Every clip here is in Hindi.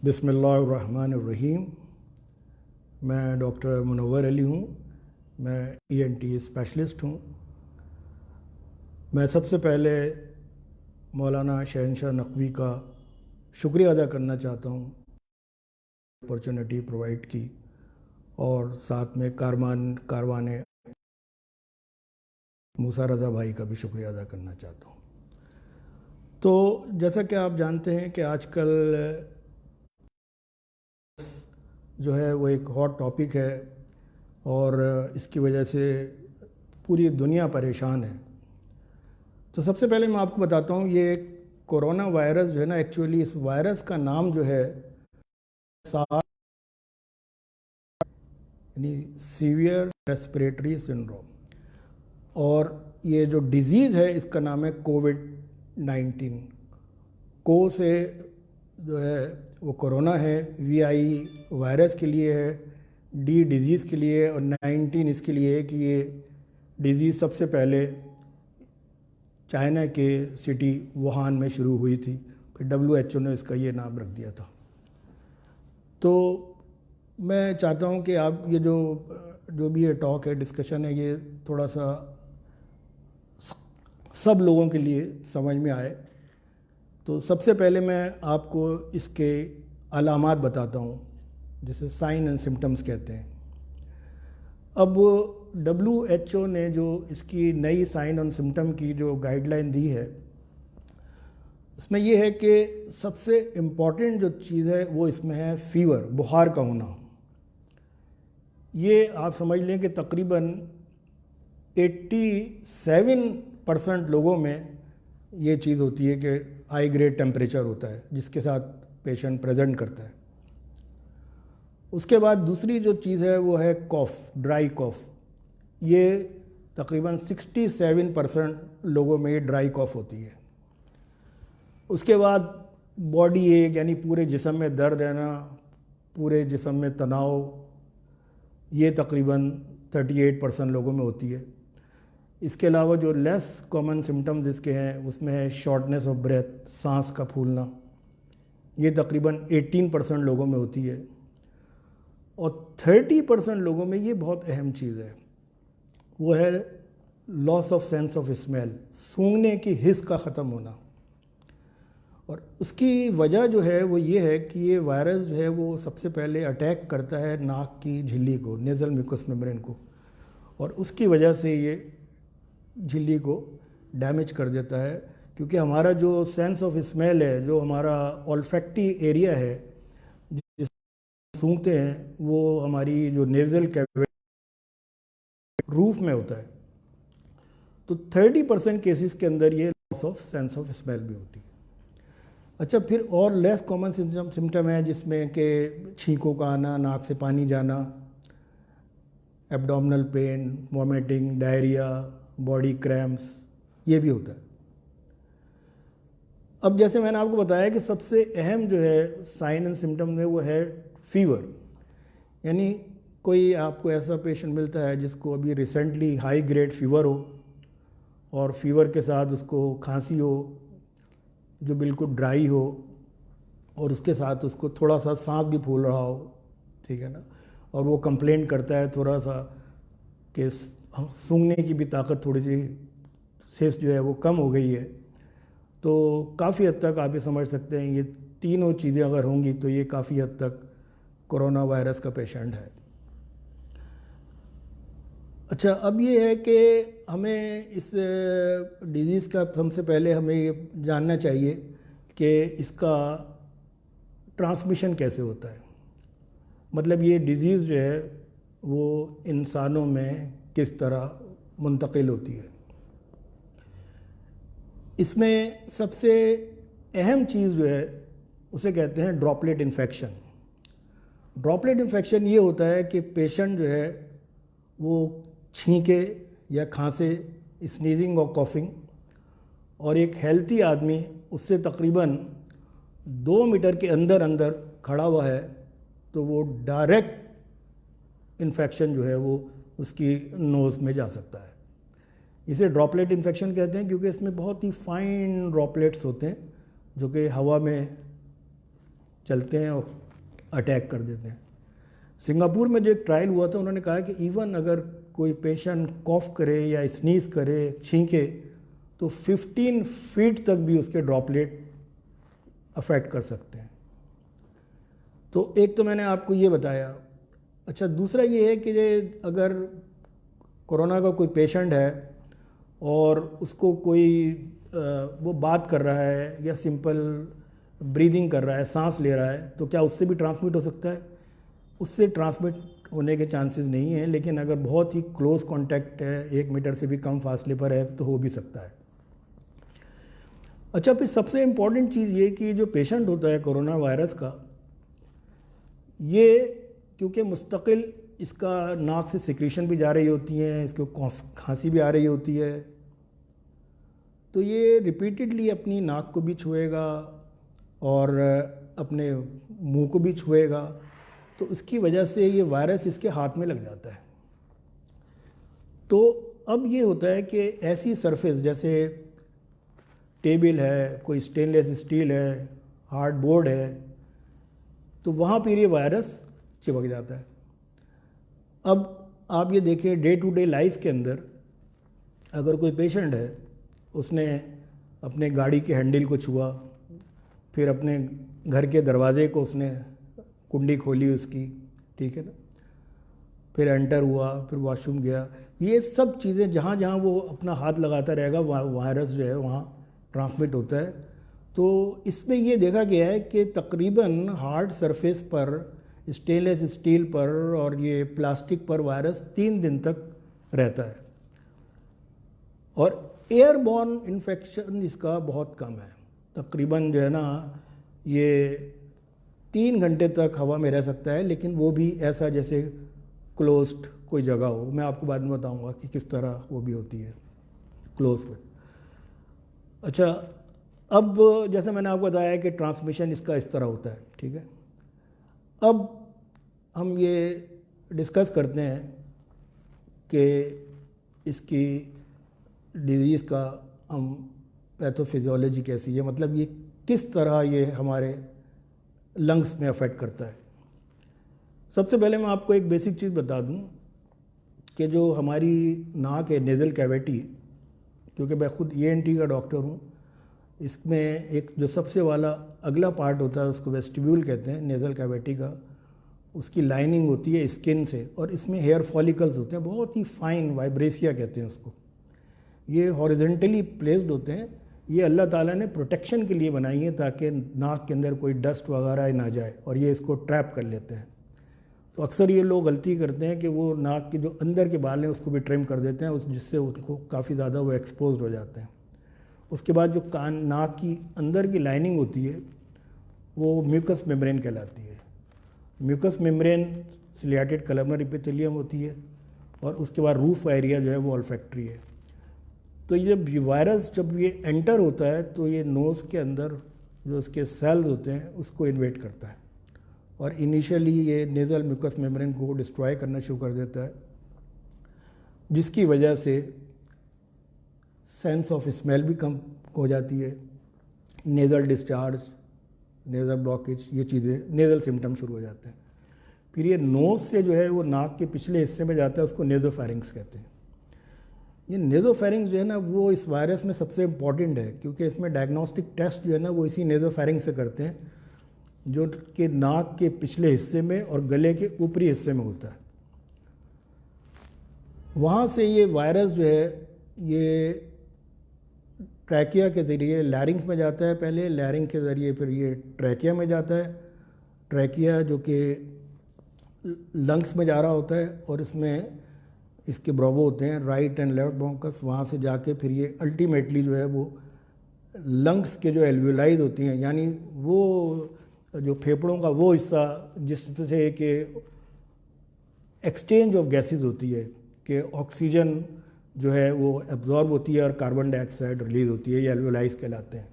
बिस्मिल्लाहिर्रहमानिर्रहीम। मैं डॉक्टर मुनव्वर अली हूँ। मैं ईएनटी स्पेशलिस्ट हूँ। मैं सबसे पहले मौलाना शहनशाह नकवी का शुक्रिया अदा करना चाहता हूँ, अपॉर्चुनिटी प्रोवाइड की, और साथ में कारवाने मूसा रज़ा भाई का भी शुक्रिया अदा करना चाहता हूँ। तो जैसा कि आप जानते हैं कि आजकल जो है वो एक हॉट टॉपिक है और इसकी वजह से पूरी दुनिया परेशान है। तो सबसे पहले मैं आपको बताता हूँ, ये कोरोना वायरस जो है ना, एक्चुअली इस वायरस का नाम जो है यानी सीवियर रेस्पिरेटरी सिंड्रोम, और ये जो डिज़ीज़ है इसका नाम है कोविड-19। को से जो है वो कोरोना है, VI वायरस के लिए है, D डिज़ीज़ के लिए, और 19 इसके लिए है कि ये डिज़ीज़ सबसे पहले चाइना के सिटी वुहान में शुरू हुई थी, फिर WHO ने इसका ये नाम रख दिया था। तो मैं चाहता हूँ कि आप ये जो भी ये टॉक है, डिस्कशन है, ये थोड़ा सा सब लोगों के लिए समझ में आए। तो सबसे पहले मैं आपको इसके अलामात बताता हूँ, जिसे साइन एंड सिम्टम्स कहते हैं। अब WHO ने जो इसकी नई साइन एंड सिम्टम की जो गाइडलाइन दी है, उसमें ये है कि सबसे इम्पॉर्टेंट जो चीज़ है वो इसमें है फीवर, बुखार का होना। ये आप समझ लें कि तकरीबन 87% लोगों में ये चीज़ होती है कि हाई ग्रेड टेम्परेचर होता है जिसके साथ पेशेंट प्रेजेंट करता है। उसके बाद दूसरी जो चीज़ है वो है कॉफ़, ड्राई कॉफ़। ये तकरीबन 67% लोगों में ये ड्राई कॉफ़ होती है। उसके बाद बॉडी एक, यानी पूरे जिस्म में दर्द रहना, पूरे जिस्म में तनाव, ये तकरीबन 38% लोगों में होती है। इसके अलावा जो लेस कॉमन सिम्टम्स इसके हैं उसमें है शॉर्टनेस ऑफ ब्रेथ, सांस का फूलना, ये तकरीबन 18% लोगों में होती है। और 30% लोगों में ये बहुत अहम चीज़ है, वो है loss of sense of smell, सूंघने की हिस्स का ख़त्म होना। और उसकी वजह जो है वो ये है कि ये वायरस जो है वो सबसे पहले अटैक करता है नाक की झिल्ली को, नेज़ल म्यूकस मेम्ब्रेन को, और उसकी वजह से ये झिल्ली को डैमेज कर देता है। क्योंकि हमारा जो सेंस ऑफ स्मेल है, जो हमारा ऑल्फैक्टी एरिया है जिस सूंघते हैं, वो हमारी जो नेज़ल कैविटी रूफ में होता है। तो 30% केसेस के अंदर ये loss of sense of smell भी होती है। अच्छा, फिर और लेस कॉमन सिम्टम है जिसमें कि छींकों का आना, नाक से पानी जाना, abdominal pain, vomiting, diarrhoea, body cramps, ये भी होता है। अब जैसे मैंने आपको बताया कि सबसे अहम जो है साइन एंड सिम्टम में वो है फीवर। यानी कोई आपको ऐसा पेशेंट मिलता है जिसको अभी रिसेंटली हाई ग्रेड फीवर हो, और फीवर के साथ उसको खांसी हो जो बिल्कुल ड्राई हो, और उसके साथ उसको थोड़ा सा सांस भी फूल रहा हो, ठीक है ना, और वो कंप्लेंट करता है थोड़ा सा कि सूंघने की भी ताकत थोड़ी सी शेष जो है वो कम हो गई है, तो काफ़ी हद तक आप ये समझ सकते हैं ये तीनों चीज़ें अगर होंगी तो ये काफ़ी हद तक कोरोना वायरस का पेशेंट है। अच्छा, अब ये है कि हमें इस डिज़ीज़ का सबसे पहले हमें ये जानना चाहिए कि इसका ट्रांसमिशन कैसे होता है। मतलब ये डिज़ीज़ जो है वो इंसानों में किस तरह मुंतकिल होती है। इसमें सबसे अहम चीज़ जो है उसे कहते हैं ड्रॉपलेट इन्फेक्शन। ड्रॉपलेट इन्फेक्शन ये होता है कि पेशेंट जो है वो छींके या खांसे, स्नीजिंग और कॉफिंग, और एक हेल्थी आदमी उससे तकरीबन 2 मीटर के अंदर अंदर खड़ा हुआ है तो वो डायरेक्ट इन्फेक्शन जो है वो उसकी नोज़ में जा सकता है। इसे ड्रॉपलेट इन्फेक्शन कहते हैं क्योंकि इसमें बहुत ही फाइन ड्रॉपलेट्स होते हैं जो कि हवा में चलते हैं और अटैक कर देते हैं। सिंगापुर में जो एक ट्रायल हुआ था, उन्होंने कहा कि इवन अगर कोई पेशेंट कॉफ करे या स्नीज करे, छींके, तो 15 फीट तक भी उसके ड्रॉपलेट अफेक्ट कर सकते हैं। तो एक तो मैंने आपको ये बताया। अच्छा, दूसरा ये है कि अगर कोरोना का कोई पेशेंट है और उसको कोई वो बात कर रहा है या सिंपल ब्रीदिंग कर रहा है, सांस ले रहा है, तो क्या उससे भी ट्रांसमिट हो सकता है? उससे ट्रांसमिट होने के चांसेस नहीं हैं, लेकिन अगर बहुत ही क्लोज कांटेक्ट है, 1 मीटर से भी कम फासले पर है, तो हो भी सकता है। अच्छा, फिर सबसे इम्पॉर्टेंट चीज़ ये कि जो पेशेंट होता है कोरोना वायरस का, ये क्योंकि मुस्तकिल इसका नाक से सिक्रीशन भी जा रही होती है, इसको खांसी भी आ रही होती है, तो ये रिपीटेडली अपनी नाक को भी छुएगा और अपने मुंह को भी छुएगा, तो इसकी वजह से ये वायरस इसके हाथ में लग जाता है। तो अब ये होता है कि ऐसी सरफेस जैसे टेबल है, कोई स्टेनलेस स्टील है, हार्ड बोर्ड है, तो वहाँ पर ये वायरस चिपक जाता है। अब आप ये देखें, डे टू डे लाइफ के अंदर अगर कोई पेशेंट है, उसने अपने गाड़ी के हैंडल को छुआ, फिर अपने घर के दरवाजे को उसने कुंडी खोली उसकी, ठीक है ना, फिर एंटर हुआ, फिर वॉशरूम गया, ये सब चीज़ें जहाँ जहाँ वो अपना हाथ लगाता रहेगा, वायरस जो है वहाँ ट्रांसमिट होता है। तो इसमें ये देखा गया है कि तकरीबन हार्ड सरफेस पर, स्टेनलेस स्टील पर और ये प्लास्टिक पर वायरस 3 दिन तक रहता है, और एयरबॉर्न इन्फेक्शन इसका बहुत कम है। तकरीबन जो है ना, ये 3 घंटे तक हवा में रह सकता है, लेकिन वो भी ऐसा जैसे क्लोज्ड कोई जगह हो। मैं आपको बाद में बताऊंगा कि किस तरह वो भी होती है क्लोज में। अच्छा, अब जैसे मैंने आपको बताया कि ट्रांसमिशन इसका इस तरह होता है, ठीक है। अब हम ये डिस्कस करते हैं कि इसकी डिज़ीज़ का हम पैथोफिजियोलॉजी कैसी है, मतलब ये किस तरह ये हमारे लंग्स में अफेक्ट करता है। सबसे पहले मैं आपको एक बेसिक चीज़ बता दूं कि जो हमारी नाक है, नेज़ल कैविटी, क्योंकि मैं खुद ENT का डॉक्टर हूँ, इसमें एक जो सबसे वाला अगला पार्ट होता है उसको वेस्टिब्यूल कहते हैं, नेज़ल कैविटी का। उसकी लाइनिंग होती है स्किन से, और इसमें हेयर फॉलिकल्स होते हैं, बहुत ही फाइन, वाइब्रेसिया कहते हैं उसको। ये हॉरिजेंटली प्लेस्ड होते हैं। ये अल्लाह ताला ने प्रोटेक्शन के लिए बनाई है, ताकि नाक के अंदर कोई डस्ट वगैरह ना जाए, और ये इसको ट्रैप कर लेते हैं। तो अक्सर ये लोग गलती करते हैं कि वो नाक के जो अंदर के बाल हैं उसको भी ट्रिम कर देते हैं, जिससे उनको काफ़ी ज़्यादा वो एक्सपोज हो जाते हैं। उसके बाद जो नाक की अंदर की लाइनिंग होती है वो म्यूकस मेम्ब्रेन कहलाती है। Mucus membrane ciliated columnar epithelium होती है, और उसके बाद रूफ एरिया जो है वो ऑल्फैक्टरी है। तो ये वायरस जब ये एंटर होता है तो ये नोज़ के अंदर जो उसके सेल्स होते हैं उसको इन्वेट करता है, और इनिशियली ये नेज़ल म्यूकस मेम्ब्रेन को डिस्ट्रॉय करना शुरू कर देता है, जिसकी वजह से सेंस ऑफ स्मेल भी कम हो जाती है, नेज़ल डिस्चार्ज, नेज़ल ब्लॉकेज, ये चीज़ें, नेज़ल सिम्टम शुरू हो जाते हैं। फिर ये नोज़ से जो है वो नाक के पिछले हिस्से में जाता है, उसको नेज़ोफेरिंक्स कहते हैं। ये नेज़ोफेरिंक्स जो है ना, वो इस वायरस में सबसे इम्पॉर्टेंट है, क्योंकि इसमें डायग्नोस्टिक टेस्ट जो है ना वो इसी नेज़ोफेरिंक्स से करते हैं, जो कि नाक के पिछले हिस्से में और गले के ऊपरी हिस्से में होता है। वहाँ से ये वायरस जो है ये ट्रैकिया के ज़रिए लैरिंग्स में जाता है, पहले लैरिंग के ज़रिए फिर ये ट्रैकिया में जाता है। ट्रैकिया जो कि लंग्स में जा रहा होता है, और इसमें इसके ब्रोबो होते हैं, राइट एंड लेफ्ट ब्रोंकस। वहाँ से जाके फिर ये अल्टीमेटली जो है वो लंग्स के जो एल्वियोलाइज होती हैं, यानी वो जो फेफड़ों का वो हिस्सा जिससे कि एक्सचेंज ऑफ गैसेस होती है, कि ऑक्सीजन जो है वो एब्जॉर्ब होती है और कार्बन डाइऑक्साइड रिलीज होती है, ये एल्वियोलाइज कहलाते हैं।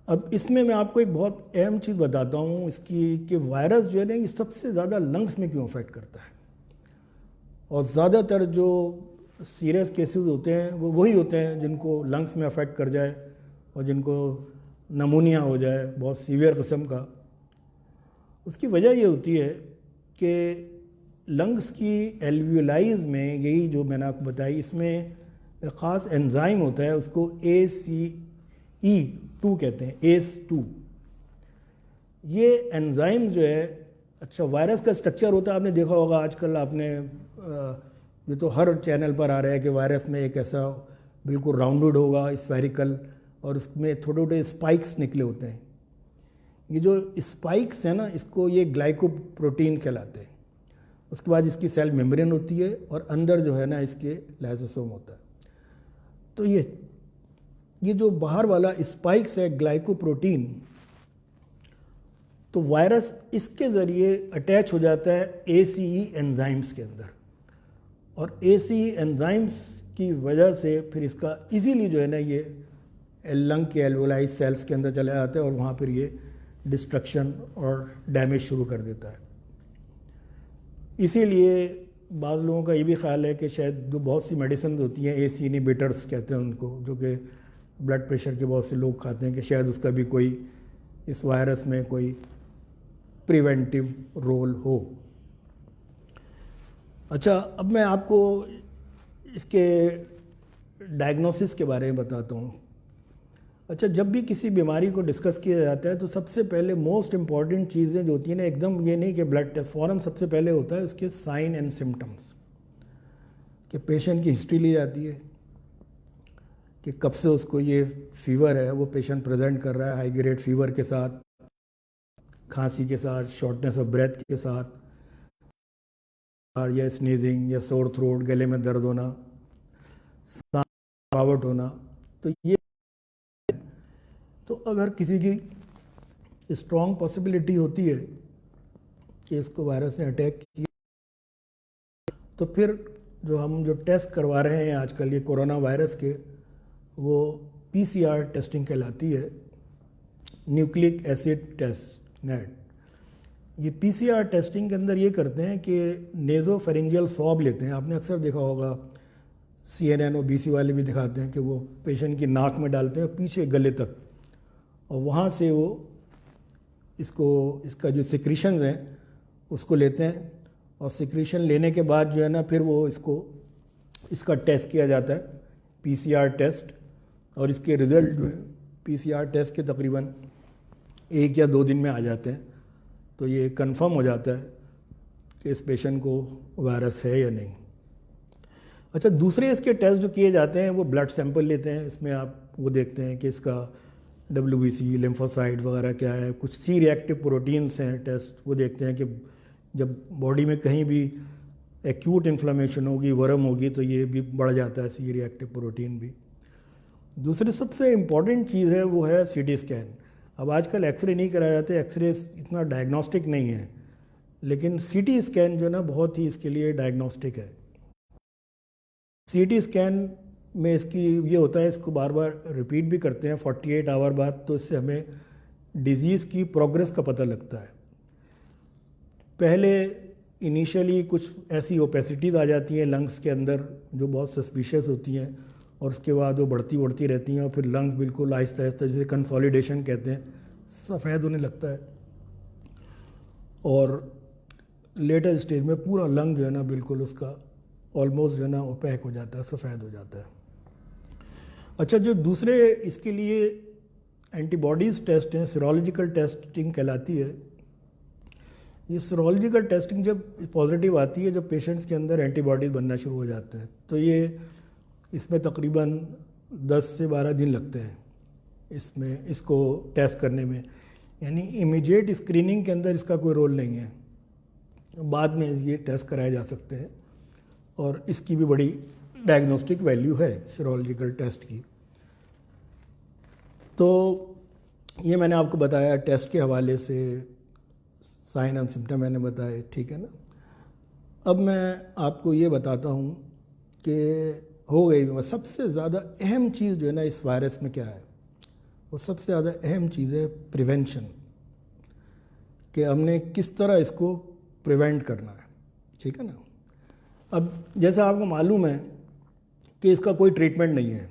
अब इसमें मैं आपको एक बहुत अहम चीज़ बताता हूँ इसकी, कि वायरस जो है ना ये सबसे ज़्यादा लंग्स में क्यों अफेक्ट करता है, और ज़्यादातर जो सीरियस केसेस होते हैं वो वही होते हैं जिनको लंग्स में अफेक्ट कर जाए, और जिनको नमूनिया हो जाए बहुत सीवियर किस्म का, उसकी वजह ये होती है कि लंग्स की एल्वियोलाइज में, यही जो मैंने आपको बताई, इसमें एक ख़ास एंजाइम होता है, उसको ACE2 कहते हैं, ACE2। ये एंजाइम जो है, अच्छा वायरस का स्ट्रक्चर होता है, आपने देखा होगा आजकल, आपने ये तो हर चैनल पर आ रहा है कि वायरस में एक ऐसा बिल्कुल राउंडेड होगा स्फेरिकल, और उसमें छोटे छोटे स्पाइक्स निकले होते हैं। ये जो स्पाइक्स हैं ना, इसको ये ग्लाइकोप्रोटीन कहलाते हैं। उसके बाद इसकी सेल मेम्ब्रेन होती है और अंदर जो है ना इसके लाइसोसोम होता है। तो ये जो बाहर वाला स्पाइक्स है ग्लाइकोप्रोटीन, तो वायरस इसके ज़रिए अटैच हो जाता है ACE एंजाइम्स के अंदर, और ACE एंजाइम्स की वजह से फिर इसका इजीली जो है ना ये लंग के एल्वोलाई सेल्स के अंदर चला जाता है और वहाँ फिर ये डिस्ट्रक्शन और डैमेज शुरू कर देता है। इसीलिए बाज़ लोगों का ये भी ख्याल है कि शायद जो बहुत सी मेडिसिन होती हैं, ACE इनहिबिटर्स कहते हैं उनको, जो कि ब्लड प्रेशर के बहुत से लोग खाते हैं, कि शायद उसका भी कोई इस वायरस में कोई प्रिवेंटिव रोल हो। अच्छा, अब मैं आपको इसके डायग्नोसिस के बारे में बताता हूँ। अच्छा, जब भी किसी बीमारी को डिस्कस किया जाता है तो सबसे पहले मोस्ट इम्पॉर्टेंट चीज़ें जो होती हैं ना, एकदम ये नहीं कि ब्लड टेस्ट, फ़ौरन सबसे पहले होता है उसके साइन एंड सिम्टम्स, कि पेशेंट की हिस्ट्री ली जाती है कि कब से उसको ये फीवर है, वो पेशेंट प्रेजेंट कर रहा है हाई ग्रेड फीवर के साथ, खांसी के साथ, शॉर्टनेस ऑफ ब्रेथ के साथ, या स्नीजिंग या सोर थ्रोट, गले में दर्द होना, सांस रुकावट होना। तो ये, तो अगर किसी की स्ट्रॉन्ग पॉसिबिलिटी होती है कि इसको वायरस ने अटैक किया, तो फिर जो टेस्ट करवा रहे हैं आजकल ये कोरोना वायरस के, वो PCR टेस्टिंग कहलाती है, न्यूक्लिक एसिड टेस्ट, नेट। ये PCR टेस्टिंग के अंदर ये करते हैं कि नेज़ोफेरिंजियल स्वैब लेते हैं। आपने अक्सर देखा होगा, CNN और BC वाले भी दिखाते हैं कि वो पेशेंट की नाक में डालते हैं पीछे गले तक, और वहाँ से वो इसका जो सिक्रीशंस हैं उसको लेते हैं, और सिक्रीशन लेने के बाद जो है ना फिर वो इसका टेस्ट किया जाता है, PCR टेस्ट, और इसके रिज़ल्ट जो है PCR टेस्ट के तकरीबन 1 या 2 दिन में आ जाते हैं। तो ये कंफर्म हो जाता है कि इस पेशेंट को वायरस है या नहीं। अच्छा, दूसरे इसके टेस्ट जो किए जाते हैं वो ब्लड सैंपल लेते हैं। इसमें आप वो देखते हैं कि इसका WBC, लिम्फोसाइट वगैरह क्या है, कुछ C रिएक्टिव प्रोटीन्स हैं टेस्ट, वो देखते हैं कि जब बॉडी में कहीं भी एक्यूट इन्फ्लेमेशन होगी, वर्म होगी, तो ये भी बढ़ जाता है C रिएक्टिव प्रोटीन भी। दूसरी सबसे इम्पॉर्टेंट चीज़ है वो है CT स्कैन। अब आजकल एक्सरे नहीं कराया जाते, एक्सरे इतना डायग्नोस्टिक नहीं है, लेकिन CT स्कैन जो है ना बहुत ही इसके लिए डायग्नोस्टिक है। CT स्कैन में इसकी ये होता है, इसको बार बार रिपीट भी करते हैं 48 आवर बाद, तो इससे हमें डिज़ीज़ की प्रोग्रेस का पता लगता है। पहले इनिशियली कुछ ऐसी ओपेसिटीज़ आ जाती हैं लंग्स के अंदर जो बहुत सस्पिशियस होती हैं, और उसके बाद वो बढ़ती रहती हैं, और फिर लंग्स बिल्कुल आहिस्ता आहिस्ता, जिसे कंसोलिडेशन कहते हैं, सफ़ेद होने लगता है, और लेटर स्टेज में पूरा लंग जो है ना बिल्कुल उसका ऑलमोस्ट जो है ना ओपैक हो जाता है, सफ़ेद हो जाता है। अच्छा, जो दूसरे इसके लिए एंटीबॉडीज़ टेस्ट हैं, सीरोलॉजिकल टेस्टिंग कहलाती है। ये सीरोलॉजिकल टेस्टिंग जब पॉजिटिव आती है, जब पेशेंट्स के अंदर एंटीबॉडीज़ बनना शुरू हो जाते हैं, तो ये इसमें तकरीबन 10 से 12 दिन लगते हैं इसको टेस्ट करने में, यानी इमीडिएट स्क्रीनिंग के अंदर इसका कोई रोल नहीं है, बाद में ये टेस्ट कराए जा सकते हैं, और इसकी भी बड़ी डायग्नोस्टिक वैल्यू है सीरोलॉजिकल टेस्ट की। तो ये मैंने आपको बताया टेस्ट के हवाले से, साइन एंड सिम्टम मैंने बताए, ठीक है ना। अब मैं आपको ये बताता हूँ कि हो गई सबसे ज़्यादा अहम चीज़ जो है ना इस वायरस में क्या है, वो सबसे ज़्यादा अहम चीज़ है प्रिवेंशन, कि हमने किस तरह इसको प्रिवेंट करना है, ठीक है ना। अब जैसा आपको मालूम है कि इसका कोई ट्रीटमेंट नहीं है,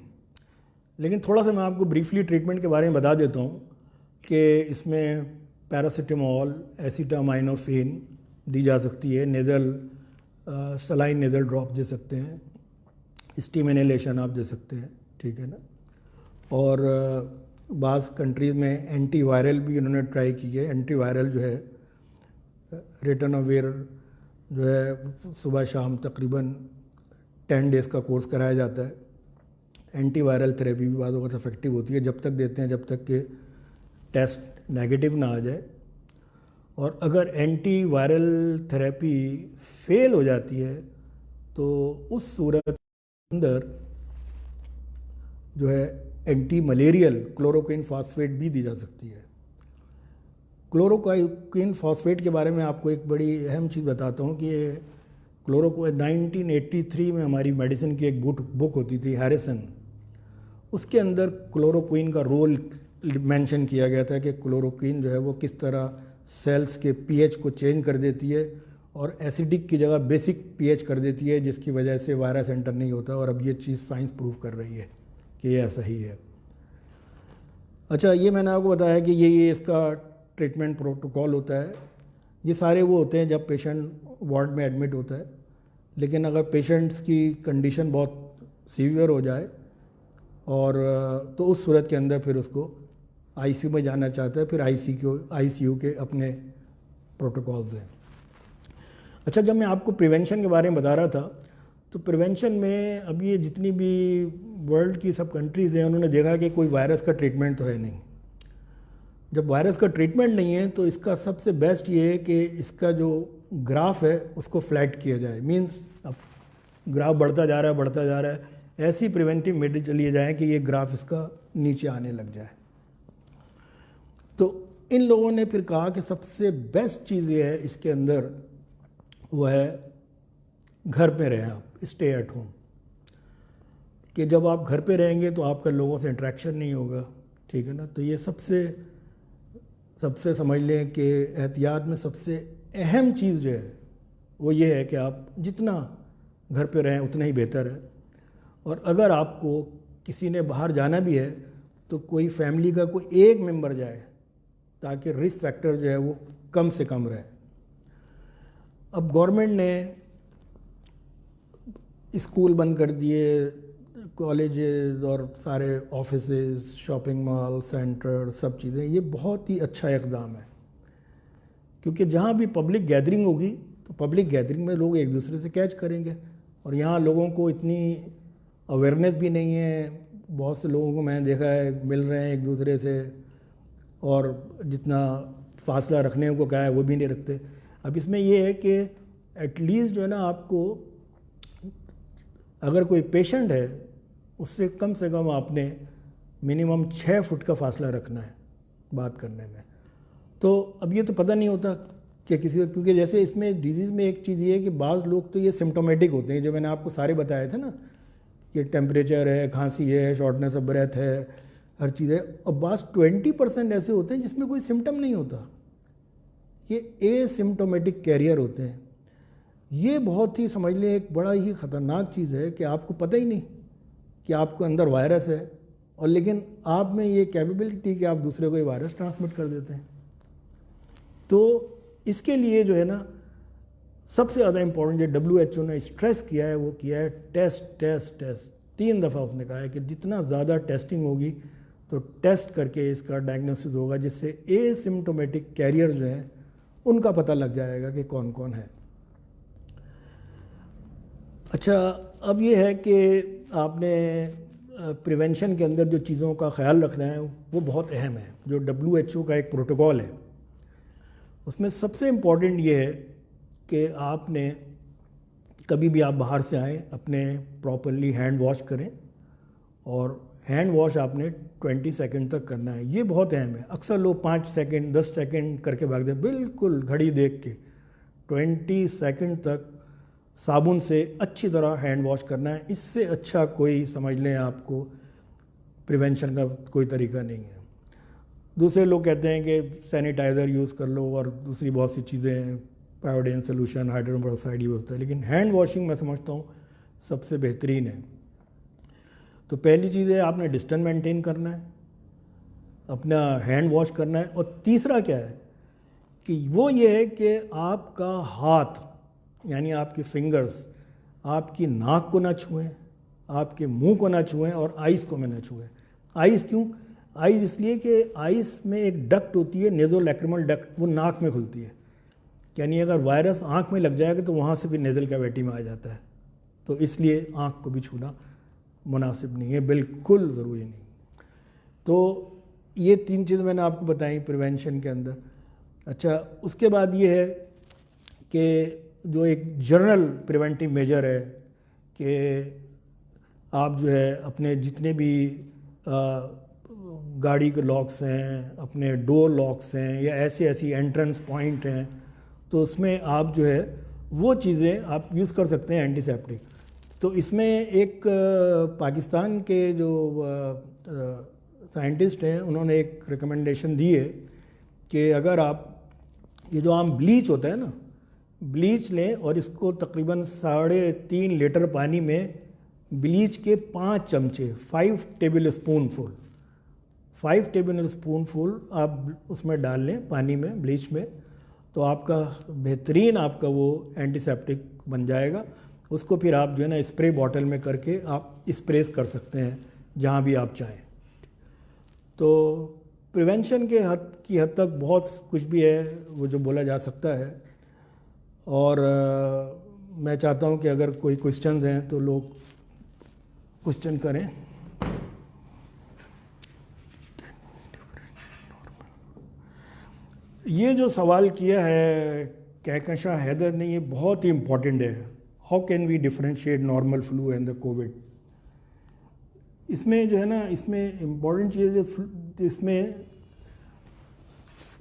लेकिन थोड़ा सा मैं आपको ब्रीफली ट्रीटमेंट के बारे में बता देता हूँ कि इसमें पैरासीटामोल, एसिटामाइनोफेन दी जा सकती है, नेज़ल सलाइन नेज़ल ड्रॉप दे सकते हैं, स्टीम इनहेलेशन आप दे सकते हैं, ठीक है ना। और बाज़ कंट्रीज़ में एंटीवायरल भी उन्होंने ट्राई की है। एंटीवायरल जो है रिटर्नोवेर जो है सुबह शाम तकरीबन 10 डेज़ का कोर्स कराया जाता है। एंटीवायरल थेरेपी भी बाद वक्त इफेक्टिव होती है, जब तक देते हैं जब तक के टेस्ट नेगेटिव ना आ जाए। और अगर एंटीवायरल थेरेपी फेल हो जाती है तो उस सूरत के अंदर जो है एंटी मलेरियल क्लोरोक्विन फॉस्फेट भी दी जा सकती है। क्लोरोक्विन फॉस्फेट के बारे में आपको एक बड़ी अहम चीज़ बताता हूँ कि क्लोरोक्विन 1983 में हमारी मेडिसिन की एक बुक होती थी हैरिसन, उसके अंदर क्लोरोक्विन का रोल मेंशन किया गया था कि क्लोरोक्विन जो है वो किस तरह सेल्स के पीएच को चेंज कर देती है और एसिडिक की जगह बेसिक पीएच कर देती है, जिसकी वजह से वायरस एंटर नहीं होता। और अब ये चीज़ साइंस प्रूव कर रही है कि ये ऐसा ही है। अच्छा, ये मैंने आपको बताया कि ये इसका ट्रीटमेंट प्रोटोकॉल होता है। ये सारे वो होते हैं जब पेशेंट वार्ड में एडमिट होता है, लेकिन अगर पेशेंट्स की कंडीशन बहुत सीवियर हो जाए और तो उस सूरत के अंदर फिर उसको आईसीयू में जाना चाहता है, फिर आईसीयू के अपने प्रोटोकॉल्स हैं। अच्छा, जब मैं आपको प्रिवेंशन के बारे में बता रहा था तो प्रिवेंशन में अब ये जितनी भी वर्ल्ड की सब कंट्रीज़ हैं उन्होंने देखा कि कोई वायरस का ट्रीटमेंट तो है नहीं। जब वायरस का ट्रीटमेंट नहीं है तो इसका सबसे बेस्ट ये है कि इसका जो ग्राफ है उसको फ्लैट किया जाए। मींस अब ग्राफ बढ़ता जा रहा है, ऐसी प्रिवेंटिव मेजर चलिए जाए कि ये ग्राफ इसका नीचे आने लग जाए। तो इन लोगों ने फिर कहा कि सबसे बेस्ट चीज़ ये है इसके अंदर वो है घर पे रहें आप, स्टे एट होम। कि जब आप घर पे रहेंगे तो आपका लोगों से इंटरेक्शन नहीं होगा, ठीक है ना। तो ये सबसे समझ लें कि एहतियात में सबसे अहम चीज़ जो है वो ये है कि आप जितना घर पे रहें उतना ही बेहतर है। और अगर आपको किसी ने बाहर जाना भी है तो कोई फैमिली का कोई एक मेंबर जाए ताकि रिस्क फैक्टर जो है वो कम से कम रहे। अब गवर्नमेंट ने स्कूल बंद कर दिए, कॉलेजेस और सारे ऑफिसेज, शॉपिंग मॉल, सेंटर, सब चीज़ें, ये बहुत ही अच्छा इक़दाम है। क्योंकि जहाँ भी पब्लिक गैदरिंग होगी तो पब्लिक गैदरिंग में लोग एक दूसरे से कैच करेंगे, और यहाँ लोगों को इतनी अवेयरनेस भी नहीं है। बहुत से लोगों को मैंने देखा है मिल रहे हैं एक दूसरे से और जितना फासला रखने को कहा है वो भी नहीं रखते। अब इसमें ये है कि एटलीस्ट जो है ना, आपको अगर कोई पेशेंट है उससे कम से कम आपने मिनिमम 6 फुट का फासला रखना है बात करने में। तो अब ये तो पता नहीं होता कि किसी, क्योंकि जैसे इसमें डिजीज़ में एक चीज़ ये है कि बाज़ लोग तो ये सिम्टोमेटिक होते हैं, जो मैंने आपको सारे बताए थे ना, कि टेम्परेचर है, खांसी है, शॉर्टनेस ऑफ ब्रेथ है, हर चीज़ है। और बाज़ 20% ऐसे होते हैं जिसमें कोई सिम्टम नहीं होता, ये एसिम्टोमेटिक कैरियर होते हैं। ये बहुत ही समझ लें एक बड़ा ही ख़तरनाक चीज़ है कि आपको पता ही नहीं कि आपको अंदर वायरस है, और लेकिन आप में ये कैपेबिलिटी कि आप दूसरे को ये वायरस ट्रांसमिट कर देते हैं। तो इसके लिए जो है ना, सबसे ज़्यादा इम्पोर्टेंट जो WHO ने स्ट्रेस किया है वो किया है टेस्ट। 3 दफ़ा उसने कहा है कि जितना ज़्यादा टेस्टिंग होगी तो टेस्ट करके इसका डायग्नोसिस होगा, जिससे एसिम्टोमेटिक कैरियर जो हैं उनका पता लग जाएगा कि कौन कौन है। अच्छा, अब ये है कि आपने प्रिवेंशन के अंदर जो चीज़ों का ख्याल रखना है वो बहुत अहम है। जो WHO का एक प्रोटोकॉल है उसमें सबसे इम्पॉर्टेंट ये है कि आपने कभी भी आप बाहर से आएँ अपने प्रॉपरली हैंड वॉश करें, और हैंड वॉश आपने 20 सेकंड तक करना है। ये बहुत अहम है। अक्सर लोग 5 सेकंड 10 सेकंड करके भाग दे, बिल्कुल घड़ी देख के 20 सेकंड तक साबुन से अच्छी तरह हैंड वॉश करना है। इससे अच्छा कोई समझ लें आपको प्रिवेंशन का कोई तरीका नहीं है। दूसरे लोग कहते हैं कि सैनिटाइज़र यूज़ कर लो और दूसरी बहुत सी चीज़ें, Pyodine solution, hydrogen peroxide use होता है, लेकिन हैंड वॉशिंग मैं समझता हूँ सबसे बेहतरीन है। तो पहली चीज़ है आपने डिस्टेंस मेंटेन करना है। अपना हैंड वॉश करना है। और तीसरा क्या है कि वो ये है कि आपका हाथ यानी आपके फिंगर्स आपकी नाक को ना छुएं, आपके मुंह को ना छुएं और आइस को ना छुएं। आइस क्यों? आइस इसलिए कि आइस में एक डक्ट होती है, नेज़ो लैक्रिमल डक्ट, वो नाक में खुलती है। यानी अगर वायरस आँख में लग जाएगा तो वहाँ से भी नेज़ल कैविटी में आ जाता है। तो इसलिए आँख को भी छूना मुनासिब नहीं है, बिल्कुल ज़रूरी नहीं। तो ये 3 चीज़ मैंने आपको बताई प्रिवेंशन के अंदर। अच्छा, उसके बाद ये है कि जो एक जनरल प्रिवेंटिव मेजर है कि आप जो है अपने जितने भी गाड़ी के लॉक्स हैं, अपने डोर लॉक्स हैं या ऐसी एंट्रेंस पॉइंट हैं, तो उसमें आप जो है वो चीज़ें आप यूज़ कर सकते हैं एंटीसेप्टिक। तो इसमें एक पाकिस्तान के जो साइंटिस्ट हैं उन्होंने एक रिकमेंडेशन दी है कि अगर आप ये जो आम ब्लीच होता है ना, ब्लीच लें और इसको तकरीबन 3.5 लीटर पानी में ब्लीच के 5 चमचे 5 टेबल स्पूनफुल आप उसमें डाल लें पानी में, ब्लीच में, तो आपका बेहतरीन आपका वो एंटीसेप्टिक बन जाएगा। उसको फिर आप जो है ना स्प्रे बॉटल में करके आप स्प्रेस कर सकते हैं जहाँ भी आप चाहें। तो प्रिवेंशन के हद तक बहुत कुछ भी है वो जो बोला जा सकता है। और मैं चाहता हूँ कि अगर कोई क्वेश्चंस हैं तो लोग क्वेश्चन करें। ये जो सवाल किया है कहकशा हैदर ने, ये बहुत ही इम्पॉर्टेंट है। How can we differentiate normal flu and the COVID? इसमें जो है ना, इसमें इम्पॉर्टेंट चीज़, इसमें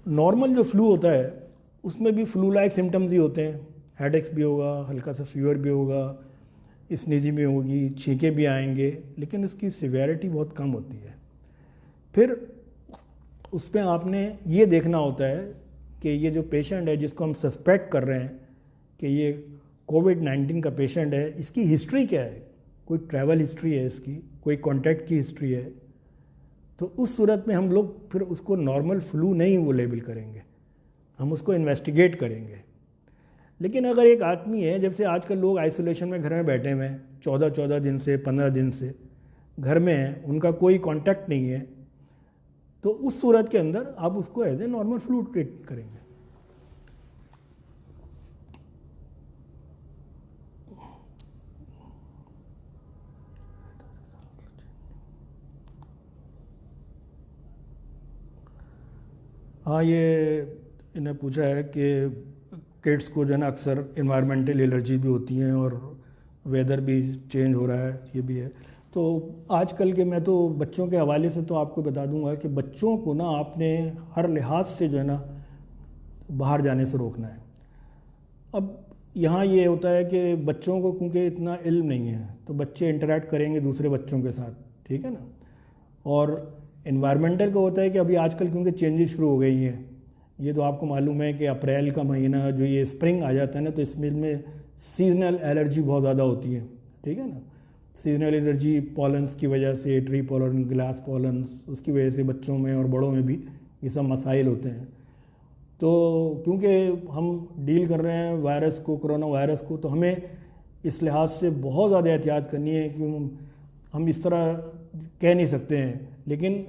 नॉर्मल जो फ्लू होता है उसमें भी फ्लू लाइक सिम्टम्स ही होते हैं। हेडेक्स भी होगा, हल्का सा फीवर भी होगा, स्नीजी भी होगी, छींके भी आएंगे, लेकिन उसकी सिवियरिटी बहुत कम होती है। फिर उस पर आपने ये देखना होता है कि ये जो पेशेंट है जिसको हम सस्पेक्ट कर रहे हैं कि ये कोविड-19 का पेशेंट है, इसकी हिस्ट्री क्या है, कोई ट्रैवल हिस्ट्री है इसकी, कोई कॉन्टैक्ट की हिस्ट्री है। तो उस सूरत में हम लोग फिर उसको नॉर्मल फ्लू नहीं वो लेबल करेंगे, हम उसको इन्वेस्टिगेट करेंगे। लेकिन अगर एक आदमी है, जब से आजकल लोग आइसोलेशन में घर में बैठे हुए हैं 14 दिन से 15 दिन से घर में हैं, उनका कोई कॉन्टैक्ट नहीं है, तो उस सूरत के अंदर आप उसको as a normal flu treat करेंगे। हाँ, ये इन्हें पूछा है कि किड्स को जो है ना अक्सर इन्वायरमेंटल एलर्जी भी होती हैं और वेदर भी चेंज हो रहा है, ये भी है। तो आजकल के, मैं तो बच्चों के हवाले से तो आपको बता दूंगा कि बच्चों को ना आपने हर लिहाज से जो है ना बाहर जाने से रोकना है। अब यहाँ ये होता है कि बच्चों को क्योंकि इतना इल्म नहीं है तो बच्चे इंटरेक्ट करेंगे दूसरे बच्चों के साथ, ठीक है ना। और इन्वायरमेंटल का होता है कि अभी आजकल क्योंकि चेंजेस शुरू हो गई हैं, ये तो आपको मालूम है कि अप्रैल का महीना जो ये स्प्रिंग आ जाता है ना, तो इसमें सीजनल एलर्जी बहुत ज़्यादा होती है, ठीक है ना। सीजनल एलर्जी पॉलन्स की वजह से, ट्री पॉलन, ग्लास पॉलन्स, उसकी वजह से बच्चों में और बड़ों में भी ये सब मसाइल होते हैं। तो क्योंकि हम डील कर रहे हैं वायरस को, कोरोना वायरस को, तो हमें इस लिहाज से बहुत ज़्यादा एहतियात करनी है कि हम इस तरह कह नहीं सकते हैं, लेकिन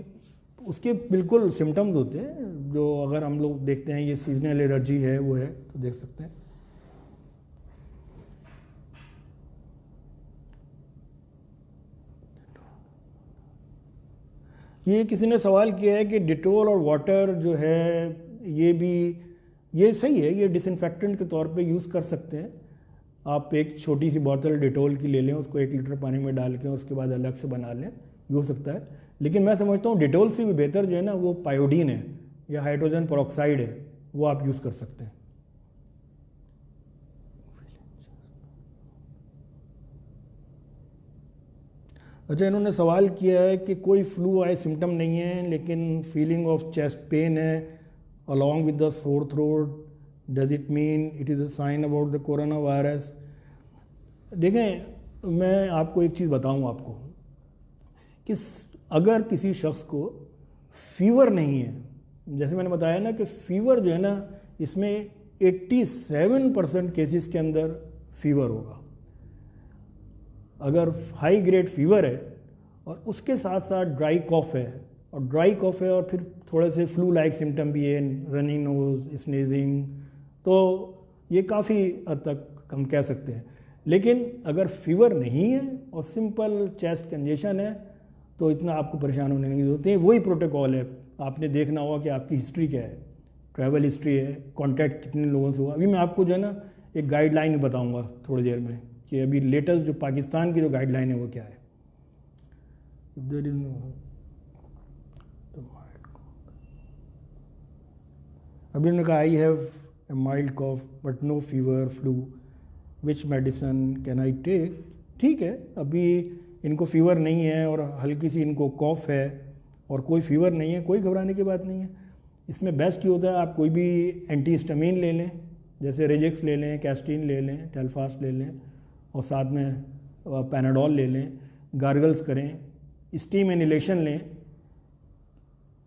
उसके बिल्कुल सिम्टम्स होते हैं जो अगर हम लोग देखते हैं ये सीजनल एलर्जी है वो है तो देख सकते हैं। ये किसी ने सवाल किया है कि डिटोल और वाटर जो है ये सही है, ये डिसइंफेक्टेंट के तौर पे यूज़ कर सकते हैं। आप एक छोटी सी बोतल डिटोल की ले लें, उसको 1 लीटर पानी में डाल के उसके बाद अलग से बना लें, ये हो सकता है। लेकिन मैं समझता हूँ डिटोल से भी बेहतर जो है ना वो पायोडीन है या हाइड्रोजन पेरोक्साइड है, वो आप यूज़ कर सकते हैं। अच्छा, इन्होंने सवाल किया है कि कोई फ्लू आए सिम्टम नहीं है लेकिन फीलिंग ऑफ चेस्ट पेन है along with the sore throat, does it mean it is a sign about the corona virus? देखें, मैं आपको एक चीज़ बताऊं आपको कि अगर किसी शख्स को फीवर नहीं है, जैसे मैंने बताया ना कि फीवर जो है ना, इसमें 87% केसेस के अंदर फीवर होगा। अगर हाई ग्रेड फीवर है और उसके साथ साथ ड्राई कॉफ है, और ड्राई कॉफ है और फिर थोड़े से फ्लू लाइक सिम्टम भी है, रनिंग नोज, स्नीजिंग, तो ये काफ़ी हद तक हम कह सकते हैं। लेकिन अगर फीवर नहीं है और सिंपल चेस्ट कंजेशन है तो इतना आपको परेशान होने की जरूरत नहीं। वही प्रोटोकॉल है, आपने देखना होगा कि आपकी हिस्ट्री क्या है, ट्रैवल हिस्ट्री है, कांटेक्ट कितने लोगों से हुआ। अभी मैं आपको जो है ना एक गाइडलाइन बताऊंगा थोड़ी देर में कि अभी लेटेस्ट जो पाकिस्तान की जो गाइडलाइन है वो क्या है। अभी उन्होंने कहा I have a mild cough but no fever flu, which medicine can I take. ठीक है, अभी इनको फीवर नहीं है और हल्की सी इनको कॉफ है और कोई फीवर नहीं है, कोई घबराने की बात नहीं है। इसमें बेस्ट ये होता है आप कोई भी एंटीहिस्टामिन ले लें, जैसे रेजेक्स ले लें, कैस्टीन ले लें, टेल्फास्ट ले लें और साथ में पैनाडोल ले लें, गार्गल्स करें, स्टीम इनहेलेशन लें,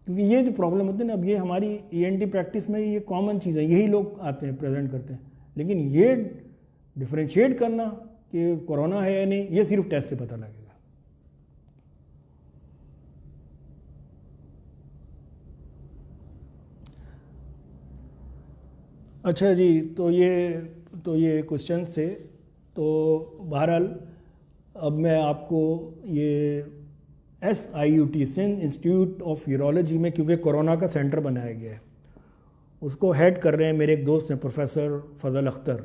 क्योंकि ये जो प्रॉब्लम होती है ना, अब ये हमारी ईएनटी प्रैक्टिस में ये कॉमन चीज़ है, यही लोग आते हैं प्रेजेंट करते हैं। लेकिन ये डिफ्रेंशिएट करना कि कोरोना है या नहीं, ये सिर्फ टेस्ट से पता लगेगा। अच्छा जी, तो ये क्वेश्चंस थे। तो बहरहाल अब मैं आपको ये SIUT Sindh institute of urology में, क्योंकि कोरोना का सेंटर बनाया गया है, उसको हेड कर रहे हैं मेरे एक दोस्त हैं प्रोफेसर फजल अख्तर,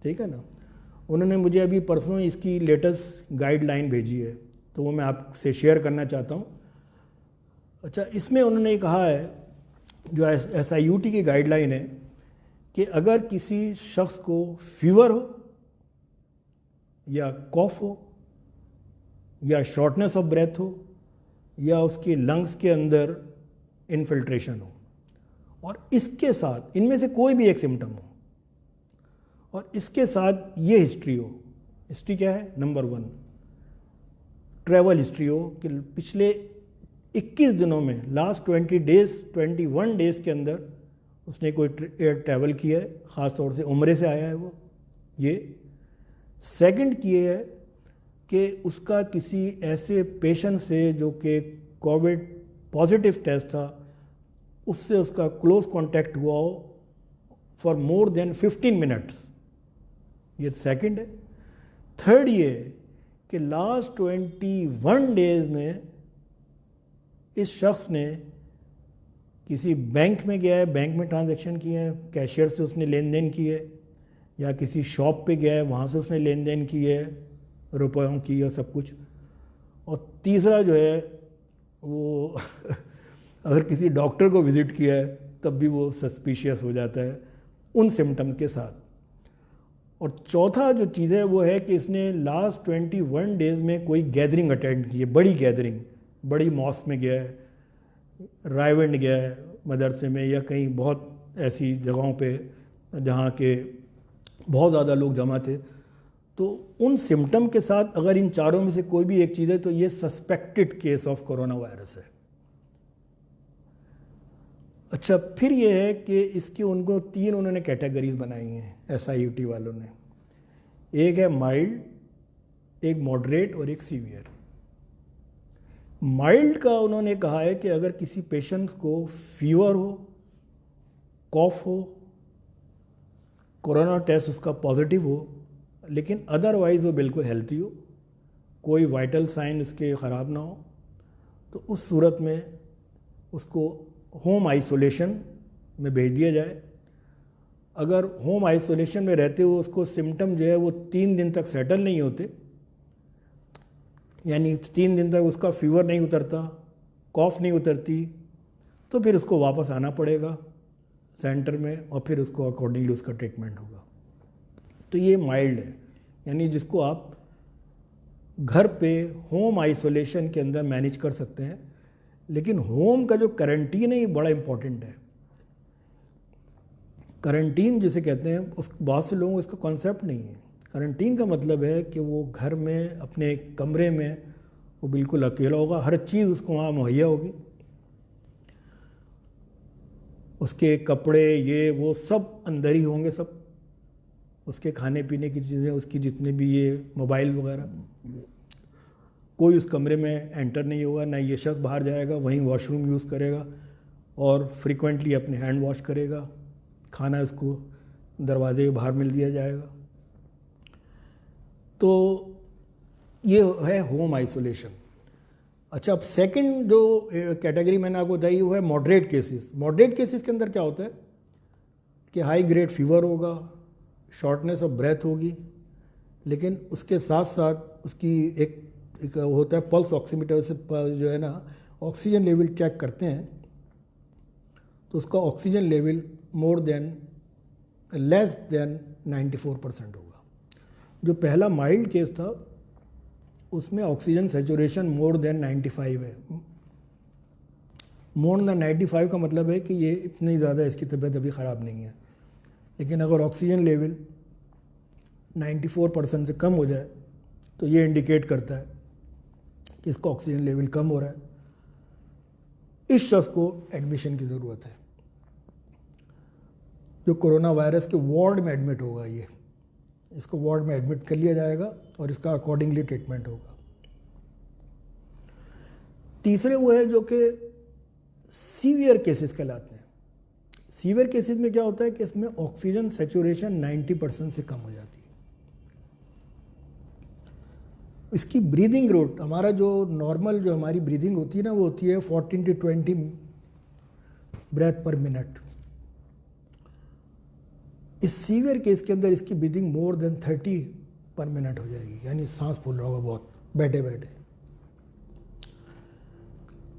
ठीक है ना। उन्होंने मुझे अभी परसों इसकी लेटेस्ट गाइडलाइन भेजी है, तो वो मैं आपसे शेयर करना चाहता हूँ। अच्छा, इसमें उन्होंने कहा है, जो SIUT की गाइडलाइन है, कि अगर किसी शख्स को फीवर हो या कॉफ हो या शॉर्टनेस ऑफ ब्रेथ हो या उसके लंग्स के अंदर इन्फिल्ट्रेशन हो और इसके साथ इनमें से कोई भी एक सिम्टम हो और इसके साथ ये हिस्ट्री हो। हिस्ट्री क्या है? नंबर 1 ट्रैवल हिस्ट्री हो कि पिछले 21 दिनों में, लास्ट 21 डेज के अंदर उसने कोई एयर ट्रैवल किया है, ख़ास तौर से उम्रे से आया है वो। ये सेकंड किए है कि उसका किसी ऐसे पेशेंट से जो कि कोविड पॉजिटिव टेस्ट था, उससे उसका क्लोज कांटेक्ट हुआ हो फॉर मोर देन 15 मिनट्स, ये सेकंड है। थर्ड ये कि लास्ट 21 डेज में इस शख्स ने किसी बैंक में गया है, बैंक में ट्रांजैक्शन किए हैं, कैशियर से उसने लेन देन किए, या किसी शॉप पे गया है वहाँ से उसने लेन देन किए, रुपयों की और सब कुछ। और तीसरा जो है वो अगर किसी डॉक्टर को विज़िट किया है तब भी वो सस्पिशियस हो जाता है उन सिम्टम्स के साथ। और चौथा जो चीज़ है वो है कि इसने लास्ट 21 डेज़ में कोई गैदरिंग अटेंड की है, बड़ी गैदरिंग, बड़ी मॉस्क में गया है, रायविंड गया है मदरसे में, या कहीं बहुत ऐसी जगहों पे जहाँ के बहुत ज़्यादा लोग जमा थे। तो उन सिम्टम के साथ अगर इन चारों में से कोई भी एक चीज़ है तो ये suspected case of corona virus है। अच्छा, फिर ये है कि इसके उनको 3 उन्होंने कैटेगरीज बनाई हैं SIUT वालों ने। एक है माइल्ड, एक मॉडरेट और एक सीवियर। माइल्ड का उन्होंने कहा है कि अगर किसी पेशेंट को फीवर हो, कॉफ हो, कोरोना टेस्ट उसका पॉजिटिव हो, लेकिन अदरवाइज़ वो बिल्कुल हेल्थी हो, कोई वाइटल साइन उसके ख़राब ना हो, तो उस सूरत में उसको होम आइसोलेशन में भेज दिया जाए। अगर होम आइसोलेशन में रहते हुए उसको सिम्टम जो है वो 3 दिन तक सेटल नहीं होते, यानी 3 दिन तक उसका फीवर नहीं उतरता, कॉफ नहीं उतरती, तो फिर उसको वापस आना पड़ेगा सेंटर में और फिर उसको अकॉर्डिंगली उसका ट्रीटमेंट होगा। तो ये माइल्ड है, यानी जिसको आप घर पे होम आइसोलेशन के अंदर मैनेज कर सकते हैं। लेकिन होम का जो क्वारंटीन है ये बड़ा इम्पॉर्टेंट है। क्वारंटीन जिसे कहते हैं, उस बहुत से लोगों को इसका कॉन्सेप्ट नहीं है। क्वारंटीन का मतलब है कि वो घर में अपने कमरे में वो बिल्कुल अकेला होगा, हर चीज़ उसको वहाँ मुहैया होगी, उसके कपड़े ये वो सब अंदर ही होंगे, सब उसके खाने पीने की चीज़ें, उसकी जितने भी ये मोबाइल वगैरह, कोई उस कमरे में एंटर नहीं होगा, ना ये शख्स बाहर जाएगा, वहीं वॉशरूम यूज़ करेगा और फ्रीक्वेंटली अपने हैंड वॉश करेगा, खाना उसको दरवाजे के बाहर मिल दिया जाएगा। तो ये है होम आइसोलेशन। अच्छा, अब सेकंड जो कैटेगरी मैंने आपको बताई वो है मॉडरेट केसेस। मॉडरेट केसेस के अंदर क्या होता है कि हाई ग्रेड फीवर होगा, शॉर्टनेस ऑफ ब्रेथ होगी, लेकिन उसके साथ साथ उसकी एक होता है पल्स ऑक्सीमीटर से जो है ना ऑक्सीजन लेवल चेक करते हैं, तो उसका ऑक्सीजन लेवल लेस देन 94% होगा। जो पहला माइल्ड केस था उसमें ऑक्सीजन सैचुरेशन मोर देन 95 है। मोर देन 95 का मतलब है कि ये इतनी ज़्यादा इसकी तबीयत अभी ख़राब नहीं है। लेकिन अगर ऑक्सीजन लेवल 94% से कम हो जाए तो ये इंडिकेट करता है कि इसका ऑक्सीजन लेवल कम हो रहा है, इस शख्स को एडमिशन की ज़रूरत है। जो कोरोना वायरस के वार्ड में एडमिट होगा, ये इसको वार्ड में एडमिट कर लिया जाएगा और इसका अकॉर्डिंगली ट्रीटमेंट होगा। तीसरे वो है जो कि सीवियर केसेस कहलाते हैं। सीवियर केसेस में क्या होता है कि इसमें ऑक्सीजन सैचुरेशन 90% से कम हो जाती है। इसकी ब्रीदिंग रेट, हमारा जो नॉर्मल जो हमारी ब्रीदिंग होती है ना, वो होती है 14 to 20 ब्रेथ पर मिनट। इस सीवियर केस के अंदर इसकी ब्रीदिंग मोर देन 30 पर मिनट हो जाएगी, यानी सांस फूल रहा होगा बहुत बैठे बैठे।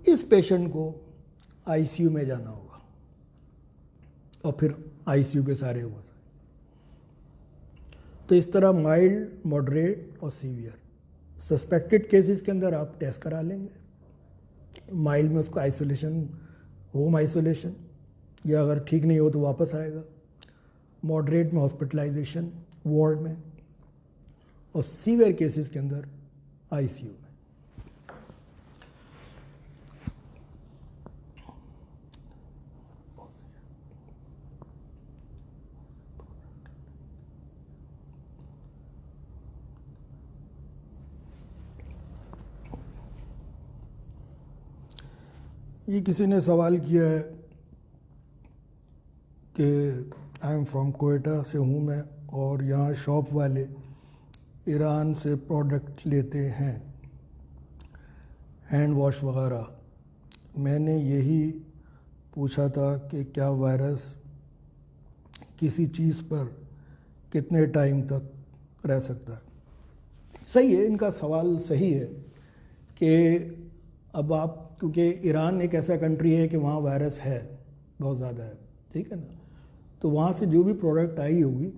इस पेशेंट को आईसीयू में जाना होगा और फिर आईसीयू के सारे हुआ। तो इस तरह माइल्ड, मॉडरेट और सीवियर। सस्पेक्टेड केसेस के अंदर आप टेस्ट करा लेंगे। माइल्ड में उसको आइसोलेशन, होम आइसोलेशन, या अगर ठीक नहीं हो तो वापस आएगा। मॉडरेट में हॉस्पिटलाइजेशन वार्ड में, और सीवियर केसेस के अंदर आईसीयू में। ये किसी ने सवाल किया है कि आई एम फ्रॉम कोयटा से हूँ मैं, और यहाँ शॉप वाले ईरान से प्रोडक्ट लेते हैं, हैंड वॉश वगैरह। मैंने यही पूछा था कि क्या वायरस किसी चीज़ पर कितने टाइम तक रह सकता है। सही है, इनका सवाल सही है कि अब आप, क्योंकि ईरान एक ऐसा कंट्री है कि वहाँ वायरस है, बहुत ज़्यादा है, ठीक है ना, तो वहाँ से जो भी प्रोडक्ट आई होगी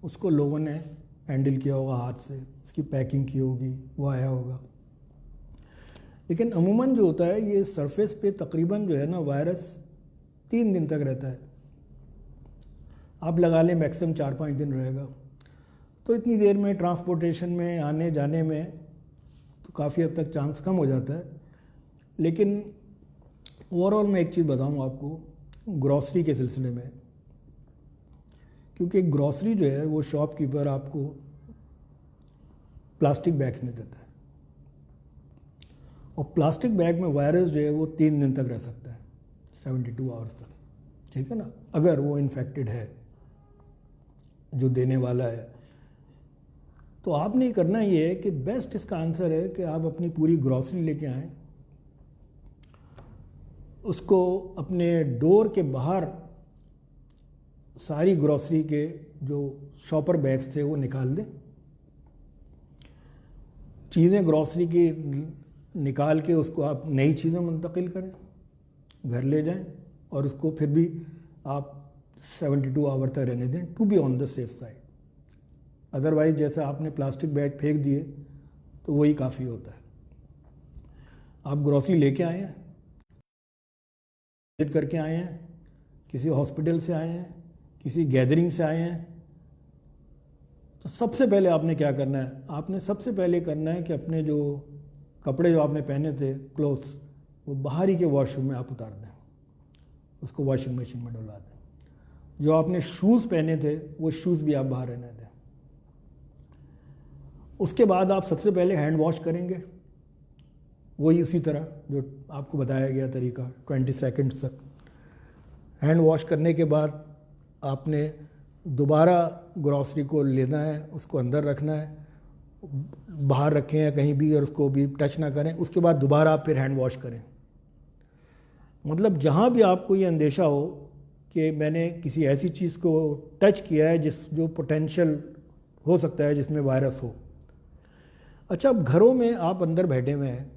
उसको लोगों ने हैंडल किया होगा हाथ से, उसकी पैकिंग की होगी, वो आया होगा। लेकिन अमूमन जो होता है ये सरफेस पे तकरीबन जो है ना वायरस 3 दिन तक रहता है। आप लगा लें मैक्सिमम 4-5 दिन रहेगा। तो इतनी देर में ट्रांसपोर्टेशन में, आने जाने में तो काफ़ी हद तक चांस कम हो जाता है। लेकिन ओवरऑल मैं एक चीज़ बताऊँ आपको ग्रॉसरी के सिलसिले में, क्योंकि ग्रॉसरी जो है वो शॉपकीपर आपको प्लास्टिक बैग्स में देता है, और प्लास्टिक बैग में वायरस जो है वो 3 दिन तक रह सकता है, 72 आवर्स तक, ठीक है ना, अगर वो इन्फेक्टेड है जो देने वाला है। तो आपने करना ये है कि बेस्ट इसका आंसर है कि आप अपनी पूरी ग्रॉसरी लेके आएँ, उसको अपने डोर के बाहर सारी ग्रॉसरी के जो शॉपर बैग्स थे वो निकाल दें। चीज़ें ग्रॉसरी की निकाल के उसको आप नई चीज़ें मुंतकिल करें, घर ले जाएं, और उसको फिर भी आप 72 आवर तक रहने दें, to be on the safe side. Otherwise जैसे आपने प्लास्टिक बैग फेंक दिए तो वही काफ़ी होता है। आप ग्रॉसरी लेके आए हैं, विजिट करके आए हैं, किसी हॉस्पिटल से आए हैं, किसी गैदरिंग से आए हैं, तो सबसे पहले आपने क्या करना है, आपने सबसे पहले करना है कि अपने जो कपड़े जो आपने पहने थे, क्लोथ्स, वो बाहर ही के वॉशरूम में आप उतार दें। उसको वॉशिंग मशीन में डलवा दें। जो आपने शूज़ पहने थे वो शूज़ भी आप बाहर रहने दें। उसके बाद आप सबसे पहले हैंड वॉश करेंगे, वही उसी तरह जो आपको बताया गया तरीका 20 सेकंड्स तक। हैंड वॉश करने के बाद आपने दोबारा ग्रॉसरी को लेना है, उसको अंदर रखना है, बाहर रखें या कहीं भी, और उसको भी टच ना करें। उसके बाद दोबारा आप फिर हैंड वॉश करें। मतलब जहाँ भी आपको ये अंदेशा हो कि मैंने किसी ऐसी चीज़ को टच किया है जो पोटेंशियल हो सकता है जिसमें वायरस हो। अच्छा, अब घरों में आप अंदर बैठे हुए हैं,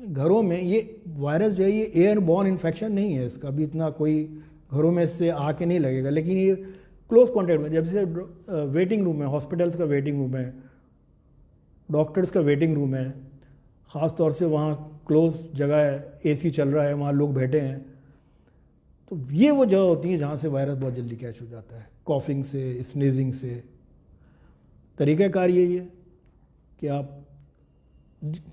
घरों में ये वायरस जो है ये एयर बॉर्न इन्फेक्शन नहीं है, इसका भी इतना कोई घरों में से आके नहीं लगेगा, लेकिन ये क्लोज कॉन्टैक्ट में, जैसे वेटिंग रूम है, हॉस्पिटल्स का वेटिंग रूम है, डॉक्टर्स का वेटिंग रूम है, ख़ास तौर से वहाँ क्लोज जगह है, एसी चल रहा है, वहाँ लोग बैठे हैं, तो ये वो जगह होती है जहाँ से वायरस बहुत जल्दी कैच हो जाता है, कॉफिंग से, स्नीजिंग से। तरीक़ाकार यही है कि आप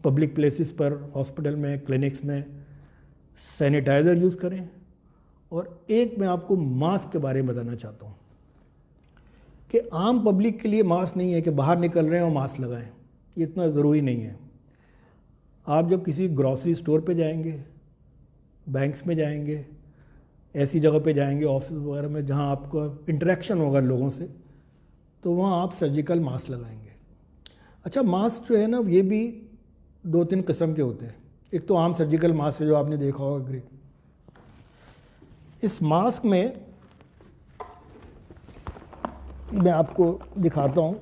पब्लिक प्लेसेस पर, हॉस्पिटल में, क्लिनिक्स में सैनिटाइज़र यूज़ करें। और एक मैं आपको मास्क के बारे में बताना चाहता हूँ कि आम पब्लिक के लिए मास्क नहीं है कि बाहर निकल रहे हैं और मास्क लगाएं, ये इतना ज़रूरी नहीं है। आप जब किसी ग्रॉसरी स्टोर पे जाएंगे, बैंक्स में जाएंगे, ऐसी जगह पे जाएंगे, ऑफिस वगैरह में जहाँ आपको इंटरेक्शन होगा लोगों से, तो वहाँ आप सर्जिकल मास्क लगाएंगे। अच्छा, मास्क जो है ना, ये भी 2-3 किस्म के होते हैं। एक तो आम सर्जिकल मास्क है जो आपने देखा होगा, ग्रे। इस मास्क में मैं आपको दिखाता हूँ।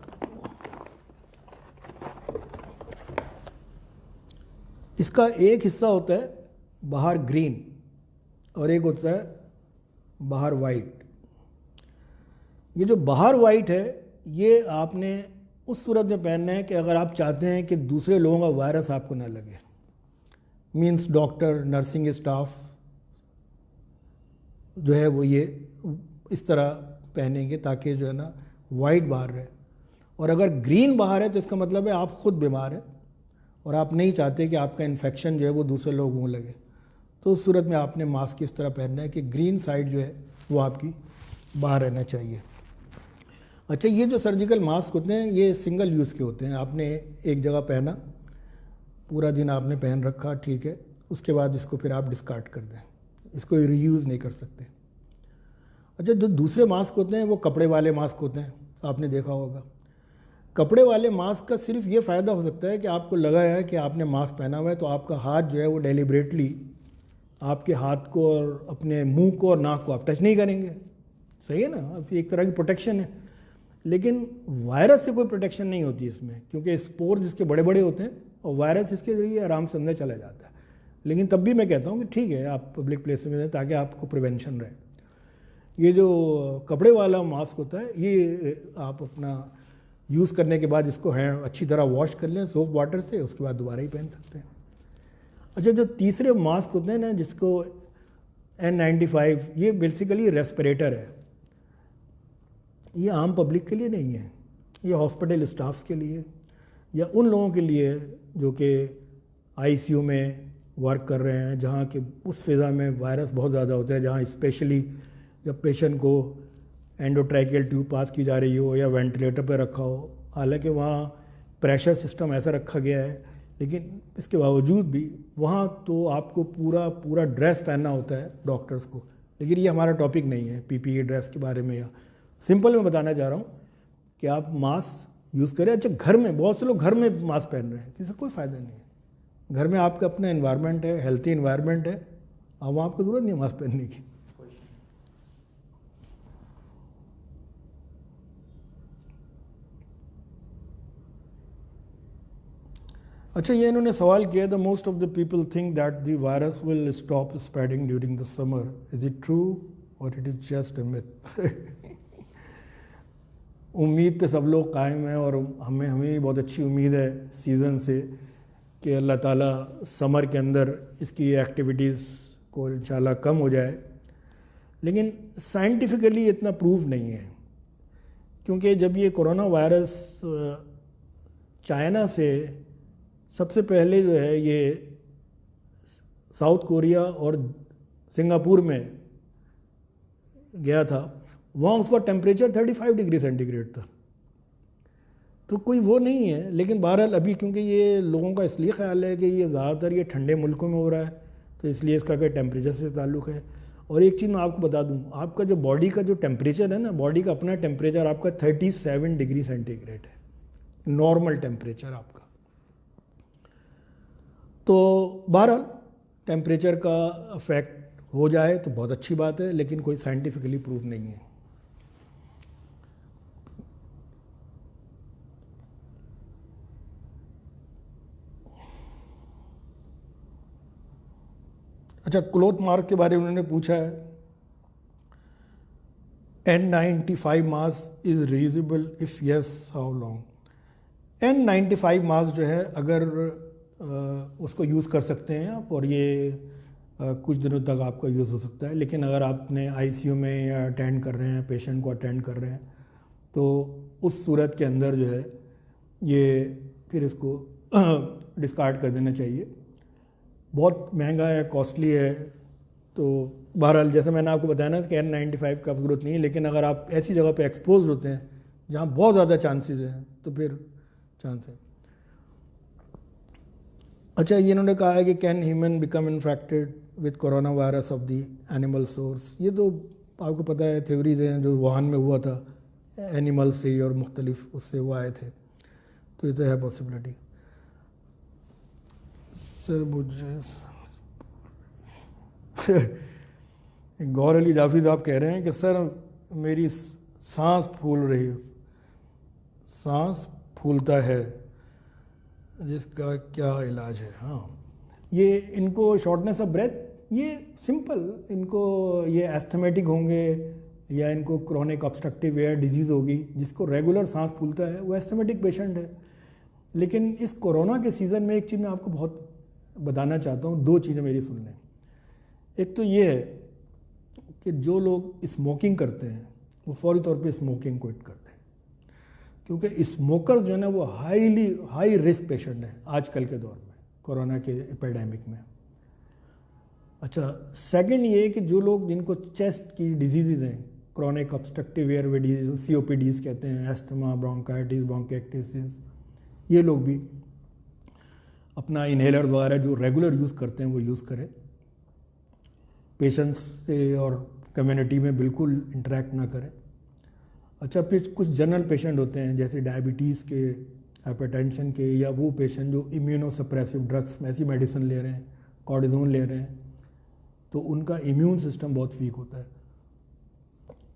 इसका एक हिस्सा होता है बाहर ग्रीन और एक होता है बाहर वाइट। ये जो बाहर वाइट है ये आपने उस सूरत में पहनना है कि अगर आप चाहते हैं कि दूसरे लोगों का वायरस आपको ना लगे। मीन्स डॉक्टर, नर्सिंग स्टाफ जो है वो ये इस तरह पहनेंगे ताकि जो है ना वाइट बाहर रहे। और अगर ग्रीन बाहर है तो इसका मतलब है आप खुद बीमार हैं और आप नहीं चाहते कि आपका इन्फेक्शन जो है वो दूसरे लोगों को लगे। तो उस सूरत में आपने मास्क इस तरह पहनना है कि ग्रीन साइड जो है वो आपकी बाहर रहना चाहिए। अच्छा, ये जो सर्जिकल मास्क होते हैं ये सिंगल यूज़ के होते हैं। आपने एक जगह पहना, पूरा दिन आपने पहन रखा, ठीक है, उसके बाद इसको फिर आप डिस्कार्ड कर दें, इसको रीयूज़ नहीं कर सकते। अच्छा, जो दूसरे मास्क होते हैं वो कपड़े वाले मास्क होते हैं, आपने देखा होगा। कपड़े वाले मास्क का सिर्फ ये फ़ायदा हो सकता है कि आपको लगा है कि आपने मास्क पहना हुआ है तो आपका हाथ जो है वो डेलिब्रेटली आपके हाथ को और अपने मुंह को और नाक को आप टच नहीं करेंगे। सही है ना, अब एक तरह की प्रोटेक्शन है। लेकिन वायरस से कोई प्रोटेक्शन नहीं होती इसमें, क्योंकि स्पोर्स इसके बड़े बड़े होते हैं और वायरस इसके ज़रिए आराम से अंदर चला जाता है। लेकिन तब भी मैं कहता हूँ कि ठीक है आप पब्लिक प्लेस में ताकि आपको प्रिवेंशन रहे। ये जो कपड़े वाला मास्क होता है ये आप अपना यूज़ करने के बाद इसको हैंड अच्छी तरह वॉश कर लें सोप वाटर से, उसके बाद दोबारा ही पहन सकते हैं। अच्छा, जो तीसरे मास्क होते हैं ना जिसको N95, ये बेसिकली रेस्पिरेटर है। ये आम पब्लिक के लिए नहीं है, ये हॉस्पिटल स्टाफ्स के लिए या उन लोगों के लिए जो कि ICU में वर्क कर रहे हैं, जहाँ के उस फिज़ा में वायरस बहुत ज़्यादा होता है, जहाँ स्पेशली जब पेशेंट को एंडोट्रैकियल ट्यूब पास की जा रही हो या वेंटिलेटर पर रखा हो। हालांकि वहाँ प्रेशर सिस्टम ऐसा रखा गया है, लेकिन इसके बावजूद भी वहाँ तो आपको पूरा ड्रेस पहनना होता है डॉक्टर्स को। लेकिन ये हमारा टॉपिक नहीं है PPE ड्रेस के बारे में, या सिंपल मैं बताना चाह रहा हूँ कि आप मास्क यूज़ करें। अच्छा, घर में बहुत से लोग घर में मास्क पहन रहे हैं, इससे कोई फ़ायदा नहीं है। घर में आपका अपना एनवायरनमेंट है, हेल्थी एनवायरनमेंट है, अब वहाँ आपको ज़रूरत नहीं है मास्क पहनने की। अच्छा, ये इन्होंने सवाल किया, the most of the people think that the virus will stop spreading during the summer, is it true or it is just a myth? उम्मीद पे सब लोग कायम हैं और हमें भी बहुत अच्छी उम्मीद है सीज़न से कि अल्लाह ताला समर के अंदर इसकी एक्टिविटीज़ को इंशाल्लाह कम हो जाए। लेकिन साइंटिफिकली इतना प्रूव नहीं है, क्योंकि जब ये कोरोना वायरस चाइना से सबसे पहले जो है ये साउथ कोरिया और सिंगापुर में गया था, वहाँ उसका टेम्परेचर 35 डिग्री सेंटीग्रेड था। तो कोई वो नहीं है, लेकिन बहरहाल अभी क्योंकि ये लोगों का इसलिए ख्याल है कि ये ज़्यादातर ये ठंडे मुल्कों में हो रहा है, तो इसलिए इसका क्या टेम्परेचर से ताल्लुक़ है। और एक चीज़ मैं आपको बता दूं, आपका जो बॉडी का जो टेम्परेचर है ना, बॉडी का अपना टेम्परेचर आपका 37 डिग्री सेंटीग्रेड है, नॉर्मल टेम्परेचर आपका। तो बहरहाल टेम्परेचर का इफेक्ट हो जाए तो बहुत अच्छी बात है, लेकिन कोई साइंटिफिकली प्रूव नहीं है। अच्छा, क्लोथ मास्क के बारे में उन्होंने पूछा है, N95 mask is reusable if yes how long. N95 mask जो है, अगर उसको यूज़ कर सकते हैं आप, और ये कुछ दिनों तक आपका यूज़ हो सकता है। लेकिन अगर आपने आईसीयू में या अटेंड कर रहे हैं, पेशेंट को अटेंड कर रहे हैं, तो उस सूरत के अंदर जो है ये फिर इसको डिस्कार्ड कर देना चाहिए। बहुत महंगा है, कॉस्टली है। तो बहरहाल जैसे मैंने आपको बताया ना कि N95 का ज़रूरत नहीं है, लेकिन अगर आप ऐसी जगह पे एक्सपोज होते हैं जहाँ बहुत ज़्यादा चांसेस हैं तो फिर चांस है। अच्छा, ये इन्होंने कहा है कि can human become infected with corona virus of the animal source. ये तो आपको पता है, थ्योरीज हैं, जो वुहान में हुआ था एनिमल से और मुख्तलिफ उससे वो आए थे, तो ये तो है पॉसिबिलिटी। सर मुझे गौर अली जाफी साहब कह रहे हैं कि सर मेरी सांस फूल रही, सांस फूलता है, जिसका क्या इलाज है। हाँ, ये इनको शॉर्टनेस ऑफ ब्रेथ, ये सिंपल, इनको ये एस्थमेटिक होंगे या इनको क्रोनिक ऑब्स्ट्रक्टिव एयर डिजीज़ होगी, जिसको रेगुलर सांस फूलता है, वो एस्थमेटिक पेशेंट है। लेकिन इस कोरोना के सीज़न में एक चीज़ मैं आपको बहुत बताना चाहता हूँ, दो चीज़ें मेरी सुन लें। एक तो ये है कि जो लोग स्मोकिंग करते हैं वो फौरी तौर पे स्मोकिंग क्विट करते हैं, क्योंकि स्मोकर्स जो है ना वो हाई रिस्क पेशेंट हैं आजकल के दौर में, कोरोना के एपिडेमिक में। अच्छा, सेकंड ये है कि जो लोग जिनको चेस्ट की डिजीज़ हैं, chronic obstructive airway disease, COPDs कहते हैं, एस्थमा, ब्रोंकाइटिस, ब्रोंकाइटिस, ये लोग भी अपना इनहेलर वगैरह जो रेगुलर यूज़ करते हैं वो यूज़ करें। पेशेंट्स से और कम्युनिटी में बिल्कुल इंटरेक्ट ना करें। अच्छा, फिर कुछ जनरल पेशेंट होते हैं जैसे डायबिटीज़ के, हाइपरटेंशन के, या वो पेशेंट जो इम्यूनोसप्रेसिव ड्रग्स, ऐसी मेडिसिन ले रहे हैं, कॉर्टिज़ोन ले रहे हैं, तो उनका इम्यून सिस्टम बहुत वीक होता है,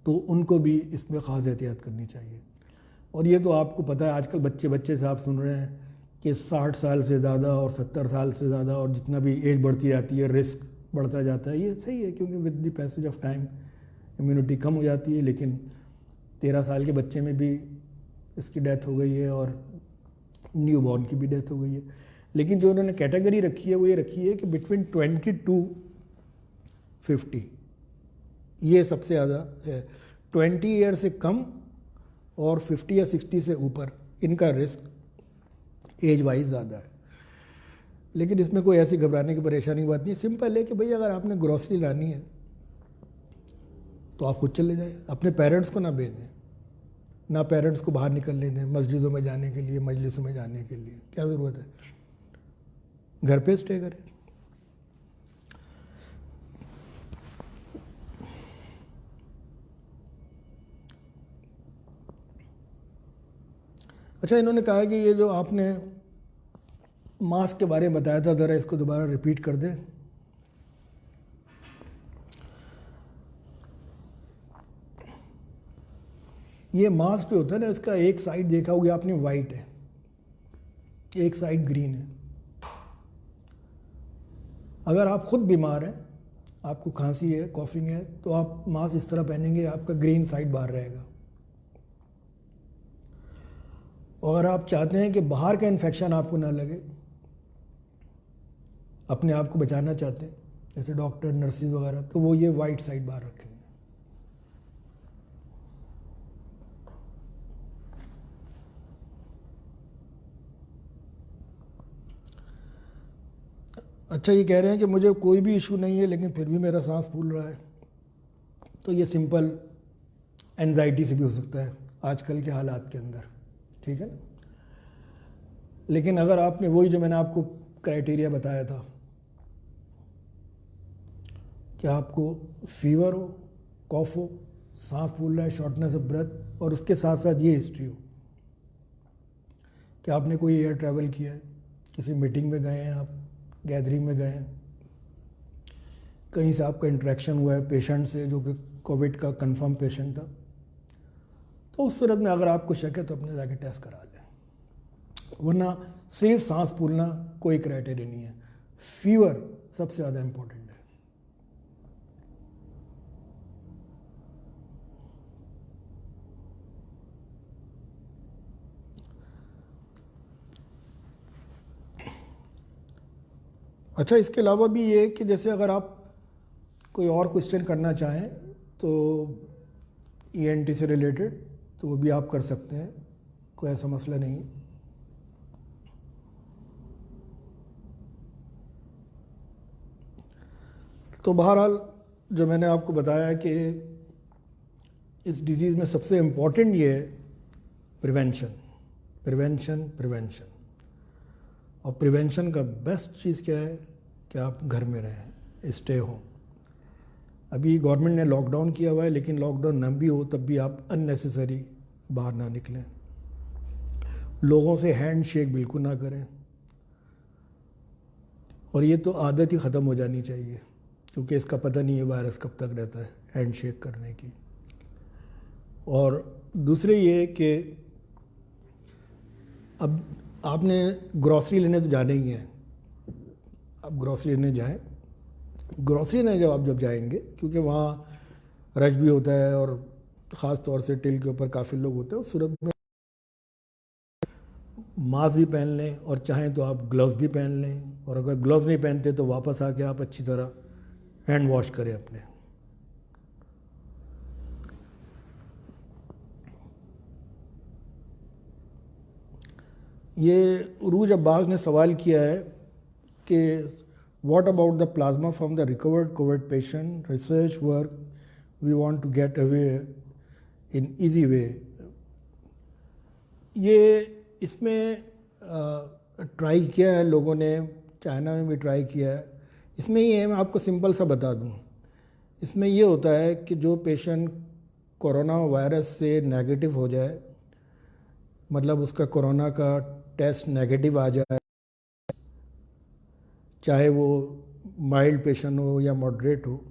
तो उनको भी इसमें ख़ास एहतियात करनी चाहिए। और ये तो आपको पता है, आजकल बच्चे से आप सुन रहे हैं कि 60 साल से ज़्यादा और 70 साल से ज़्यादा, और जितना भी एज बढ़ती जाती है रिस्क बढ़ता जाता है। ये सही है, क्योंकि with the passage of time immunity कम हो जाती है। लेकिन 13 साल के बच्चे में भी इसकी डेथ हो गई है, और न्यू बॉर्न की भी डेथ हो गई है। लेकिन जो उन्होंने कैटेगरी रखी है वो ये रखी है कि बिटवीन 20 to 50, ये सबसे ज़्यादा है। 20 ईयर से कम और 50 या 60 से ऊपर, इनका रिस्क एज वाइज ज़्यादा है। लेकिन इसमें कोई ऐसी घबराने की परेशानी की बात नहीं। सिंपल है कि भाई अगर आपने ग्रॉसरी लानी है तो आप खुद चले जाए, अपने पेरेंट्स को ना भेजें, ना पेरेंट्स को बाहर निकलने दें मस्जिदों में जाने के लिए, मजलिसों में जाने के लिए। क्या ज़रूरत है, घर पे स्टे करें। अच्छा, इन्होंने कहा कि ये जो आपने मास्क के बारे में बताया था, ज़रा इसको दोबारा रिपीट कर दें। ये मास्क जो होता है ना, इसका एक साइड देखा होगा आपने वाइट है, एक साइड ग्रीन है। अगर आप खुद बीमार हैं, आपको खांसी है, कॉफिंग है, तो आप मास्क इस तरह पहनेंगे, आपका ग्रीन साइड बाहर रहेगा। और अगर आप चाहते हैं कि बाहर का इन्फेक्शन आपको ना लगे, अपने आप को बचाना चाहते हैं, जैसे डॉक्टर, नर्सिस वगैरह, तो वो ये वाइट साइड बाहर रखेंगे। अच्छा, ये कह रहे हैं कि मुझे कोई भी इशू नहीं है लेकिन फिर भी मेरा सांस फूल रहा है, तो ये सिंपल एंजाइटी से भी हो सकता है आजकल के हालात के अंदर, ठीक है ना। लेकिन अगर आपने वही जो मैंने आपको क्राइटेरिया बताया था कि आपको फीवर हो, कॉफ हो, सांस फूल रहा है, शॉर्टनेस ऑफ ब्रेथ, और उसके साथ साथ ये हिस्ट्री हो कि आपने कोई एयर ट्रैवल किया है, किसी मीटिंग में गए हैं, आप गैदरिंग में गए हैं, कहीं से आपका इंटरेक्शन हुआ है पेशेंट से जो कि कोविड का कंफर्म पेशेंट था, तो उस सूरत में अगर आपको शक है तो अपने जाके टेस्ट करा लें। वरना सिर्फ सांस फूलना कोई क्राइटेरिया नहीं है, फीवर सबसे ज़्यादा इम्पोर्टेंट है। अच्छा, इसके अलावा भी ये कि जैसे अगर आप कोई और क्वेश्चन करना चाहें तो ईएनटी से रिलेटेड, तो वो भी आप कर सकते हैं, कोई ऐसा मसला नहीं है। तो बहरहाल जो मैंने आपको बताया कि इस डिज़ीज़ में सबसे इम्पॉर्टेंट ये है प्रिवेंशन, प्रिवेंशन, प्रिवेंशन। और प्रिवेंशन का बेस्ट चीज़ क्या है कि आप घर में रहें, स्टे होम। अभी गवर्नमेंट ने लॉकडाउन किया हुआ है, लेकिन लॉकडाउन न भी हो तब भी आप अननेसेसरी बाहर ना निकलें, लोगों से हैंड शेक बिल्कुल ना करें, और ये तो आदत ही ख़त्म हो जानी चाहिए क्योंकि इसका पता नहीं है वायरस कब तक रहता है हैंड शेक करने की। और दूसरे ये कि अब आपने ग्रॉसरी लेने तो जाना ही है, अब ग्रॉसरी लेने जाएं, ग्रॉसरी लेने जब जाएंगे क्योंकि वहाँ रश भी होता है और ख़ास तौर से टिल के ऊपर काफ़ी लोग होते हैं, उस सूरत में मास्क भी पहन लें और चाहें तो आप ग्लव्स भी पहन लें, और अगर ग्लव्स नहीं पहनते तो वापस आके आप अच्छी तरह हैंड वॉश करें अपने। ये उरूज अब्बास ने सवाल किया है कि what about the plasma from the recovered COVID patient, research work we want to get away in easy way. ये इसमें ट्राई किया है लोगों ने, चाइना में भी ट्राई किया है। इसमें ये है, मैं आपको सिंपल सा बता दूं, इसमें ये होता है कि जो पेशेंट कोरोना वायरस से नेगेटिव हो जाए, मतलब उसका कोरोना का टेस्ट नेगेटिव आ जाए, चाहे वो माइल्ड पेशेंट हो या मॉडरेट हो,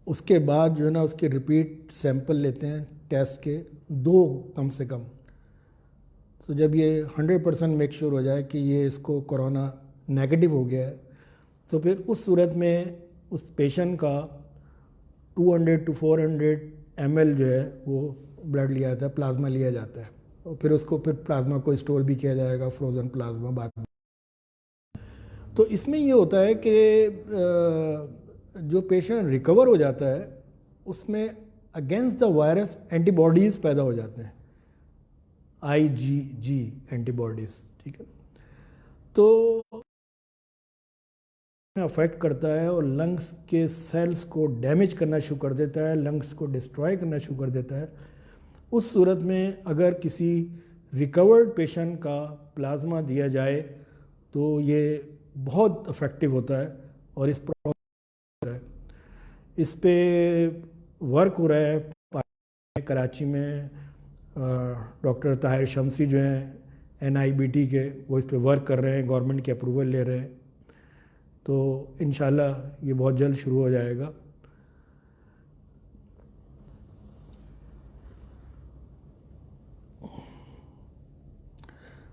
उसके बाद जो है ना उसके रिपीट सैंपल लेते हैं टेस्ट के, 2 कम से कम। तो जब ये 100% मेक श्योर हो जाए कि ये इसको कोरोना नेगेटिव हो गया है, तो फिर उस सूरत में उस पेशेंट का 200 to 400 ml जो है वो ब्लड लिया जाता है, प्लाज्मा लिया जाता है, और फिर उसको फिर प्लाज्मा को स्टोर भी किया जाएगा, फ्रोज़न प्लाज्मा बाद में। तो इसमें ये होता है कि जो पेशेंट रिकवर हो जाता है उसमें अगेंस्ट द वायरस एंटीबॉडीज़ पैदा हो जाते हैं, IgG एंटीबॉडीज़, ठीक है। तो अफेक्ट करता है और लंग्स के सेल्स को डैमेज करना शुरू कर देता है, लंग्स को डिस्ट्रॉय करना शुरू कर देता है। उस सूरत में अगर किसी रिकवर्ड पेशेंट का प्लाज्मा दिया जाए तो ये बहुत इफ़ेक्टिव होता है, और इस पे वर्क हो रहा है कराची में। डॉक्टर ताहिर शमसी जो हैं NIBT के, वो इस पे वर्क कर रहे हैं, गवर्नमेंट की अप्रूवल ले रहे हैं, तो इंशाल्लाह ये बहुत जल्द शुरू हो जाएगा।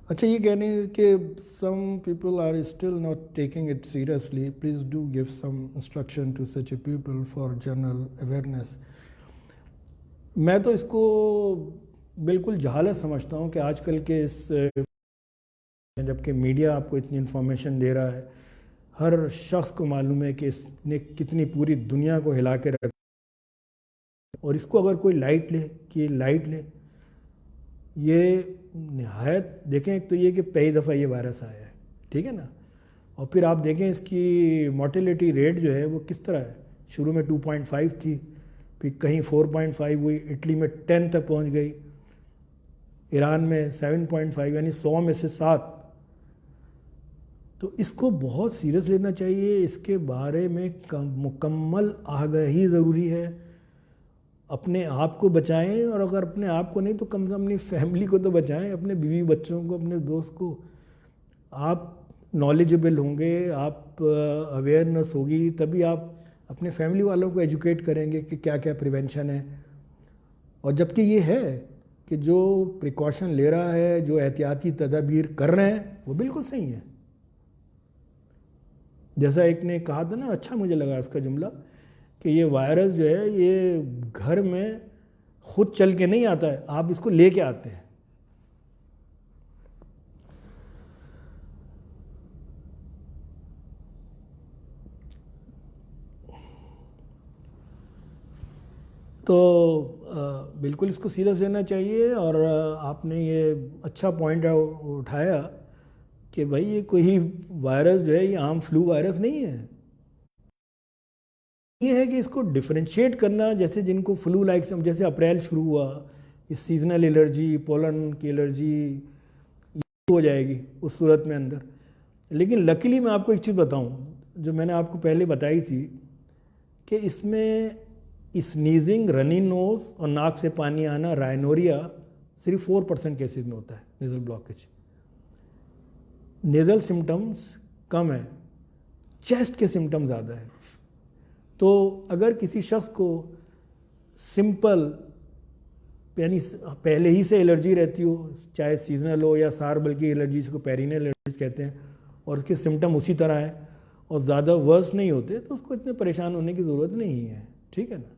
अच्छा, ये कहने कि some people are still not taking it seriously, please do give some instruction to such a people for general awareness. मैं तो इसको बिल्कुल जहालत समझता हूँ कि आजकल के इस, जबकि मीडिया आपको इतनी इन्फॉर्मेशन दे रहा है, हर शख्स को मालूम है कि इसने कितनी पूरी दुनिया को हिला के रखा, और इसको अगर कोई लाइट ले कि लाइट ले, ये नहायत देखें। एक तो ये कि पहली दफ़ा ये वायरस आया है, ठीक है ना, और फिर आप देखें इसकी मोर्टेलिटी रेट जो है वो किस तरह है, शुरू में 2.5 थी, फिर कहीं 4.5 हुई, इटली में 10 तक पहुंच गई, ईरान में 7.5, यानी 100 में से 7। तो इसको बहुत सीरियस लेना चाहिए, इसके बारे में मुकम्मल आगाही ज़रूरी है। अपने आप को बचाएं, और अगर अपने आप को नहीं तो कम से कम अपनी फैमिली को तो बचाएं, अपने बीवी बच्चों को, अपने दोस्त को। आप नॉलेजेबल होंगे, आप अवेयरनेस होगी, तभी आप अपने फैमिली वालों को एजुकेट करेंगे कि क्या क्या प्रिवेंशन है। और जबकि ये है कि जो प्रिकॉशन ले रहा है, जो एहतियाती तदाबीर कर रहे हैं, वो बिल्कुल सही है। जैसा एक ने कहा था ना, अच्छा मुझे लगा उसका जुमला, कि ये वायरस जो है ये घर में खुद चल के नहीं आता है, आप इसको लेके आते हैं। तो बिल्कुल इसको सीरियस लेना चाहिए। और आपने ये अच्छा पॉइंट उठाया कि भाई ये कोई वायरस जो है ये आम फ्लू वायरस नहीं है। ये है कि इसको डिफरेंशिएट करना, जैसे जिनको फ्लू लाइक, जैसे अप्रैल शुरू हुआ, इस सीजनल एलर्जी, पोलन की एलर्जी हो जाएगी उस सूरत में अंदर। लेकिन लकीली मैं आपको एक चीज़ बताऊं, जो मैंने आपको पहले बताई थी, कि इसमें स्नीजिंग, रनी नोज और नाक से पानी आना, रायनोरिया सिर्फ 4% केसेस में होता है, नेजल ब्लॉकेज। नेजल सिम्टम्स कम है, चेस्ट के सिम्टम्स ज़्यादा है। तो अगर किसी शख्स को सिंपल, यानी पहले ही से एलर्जी रहती हो, चाहे सीजनल हो या सार बल्कि एलर्जी, जिसको पेरिनियल एलर्जी कहते हैं, और उसके सिम्टम उसी तरह हैं और ज़्यादा वर्स नहीं होते, तो उसको इतने परेशान होने की ज़रूरत नहीं है, ठीक है ना।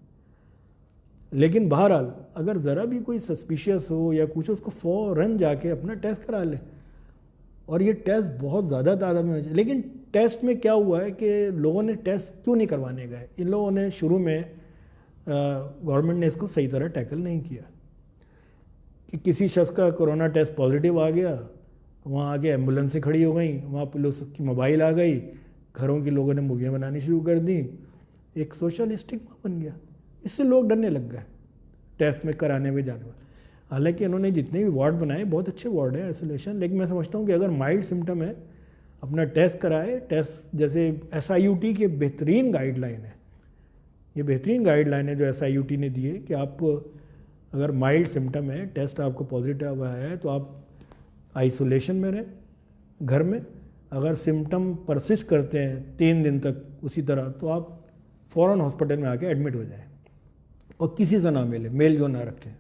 लेकिन बहरहाल अगर ज़रा भी कोई सस्पिशियस हो या कुछ, उसको फ़ौरन जाके अपना टेस्ट करा ले। और ये टेस्ट बहुत ज़्यादा तादाद में हो जाए। लेकिन टेस्ट में क्या हुआ है कि लोगों ने टेस्ट क्यों नहीं करवाने गए? इन लोगों ने शुरू में, गवर्नमेंट ने इसको सही तरह टैकल नहीं किया कि किसी शख्स का कोरोना टेस्ट पॉजिटिव आ गया, वहाँ आगे एम्बुलेंसें खड़ी हो गई, वहाँ पुलिस की मोबाइल आ गई, घरों के लोगों ने मूवियाँ बनानी शुरू कर दी, एक सोशल स्टिग्मा बन गया। इससे लोग डरने लग गए टेस्ट में कराने में जाने वाले। हालांकि इन्होंने जितने भी वार्ड बनाए बहुत अच्छे वार्ड है आइसोलेशन, लेकिन मैं समझता हूँ कि अगर माइल्ड सिम्टम है अपना टेस्ट कराए। टेस्ट जैसे SIUT की बेहतरीन गाइडलाइन है, ये बेहतरीन गाइडलाइन है जो SIUT ने दी है कि आप अगर माइल्ड सिम्टम है, टेस्ट आपको पॉजिटिव हुआ है, तो आप आइसोलेशन में रहें घर में। अगर सिम्टम परसिस्ट करते हैं 3 दिन तक उसी तरह, तो आप फ़ौरन हॉस्पिटल में आके एडमिट हो जाएं और किसी से ना मिले, मेल जो ना रखें।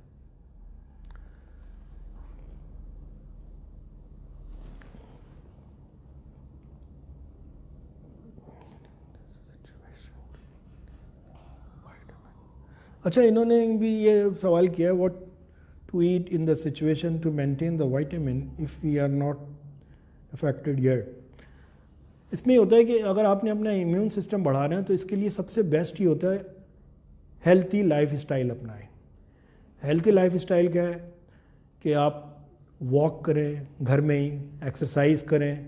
अच्छा, इन्होंने भी ये सवाल किया, what to eat in the situation to maintain the vitamin if we are not affected yet. इसमें होता है कि अगर आपने अपना इम्यून सिस्टम बढ़ाना है तो इसके लिए सबसे बेस्ट ही होता है हेल्थी लाइफ स्टाइल अपनाएं। हेल्थी लाइफ स्टाइल क्या है कि आप वॉक करें, घर में ही एक्सरसाइज करें,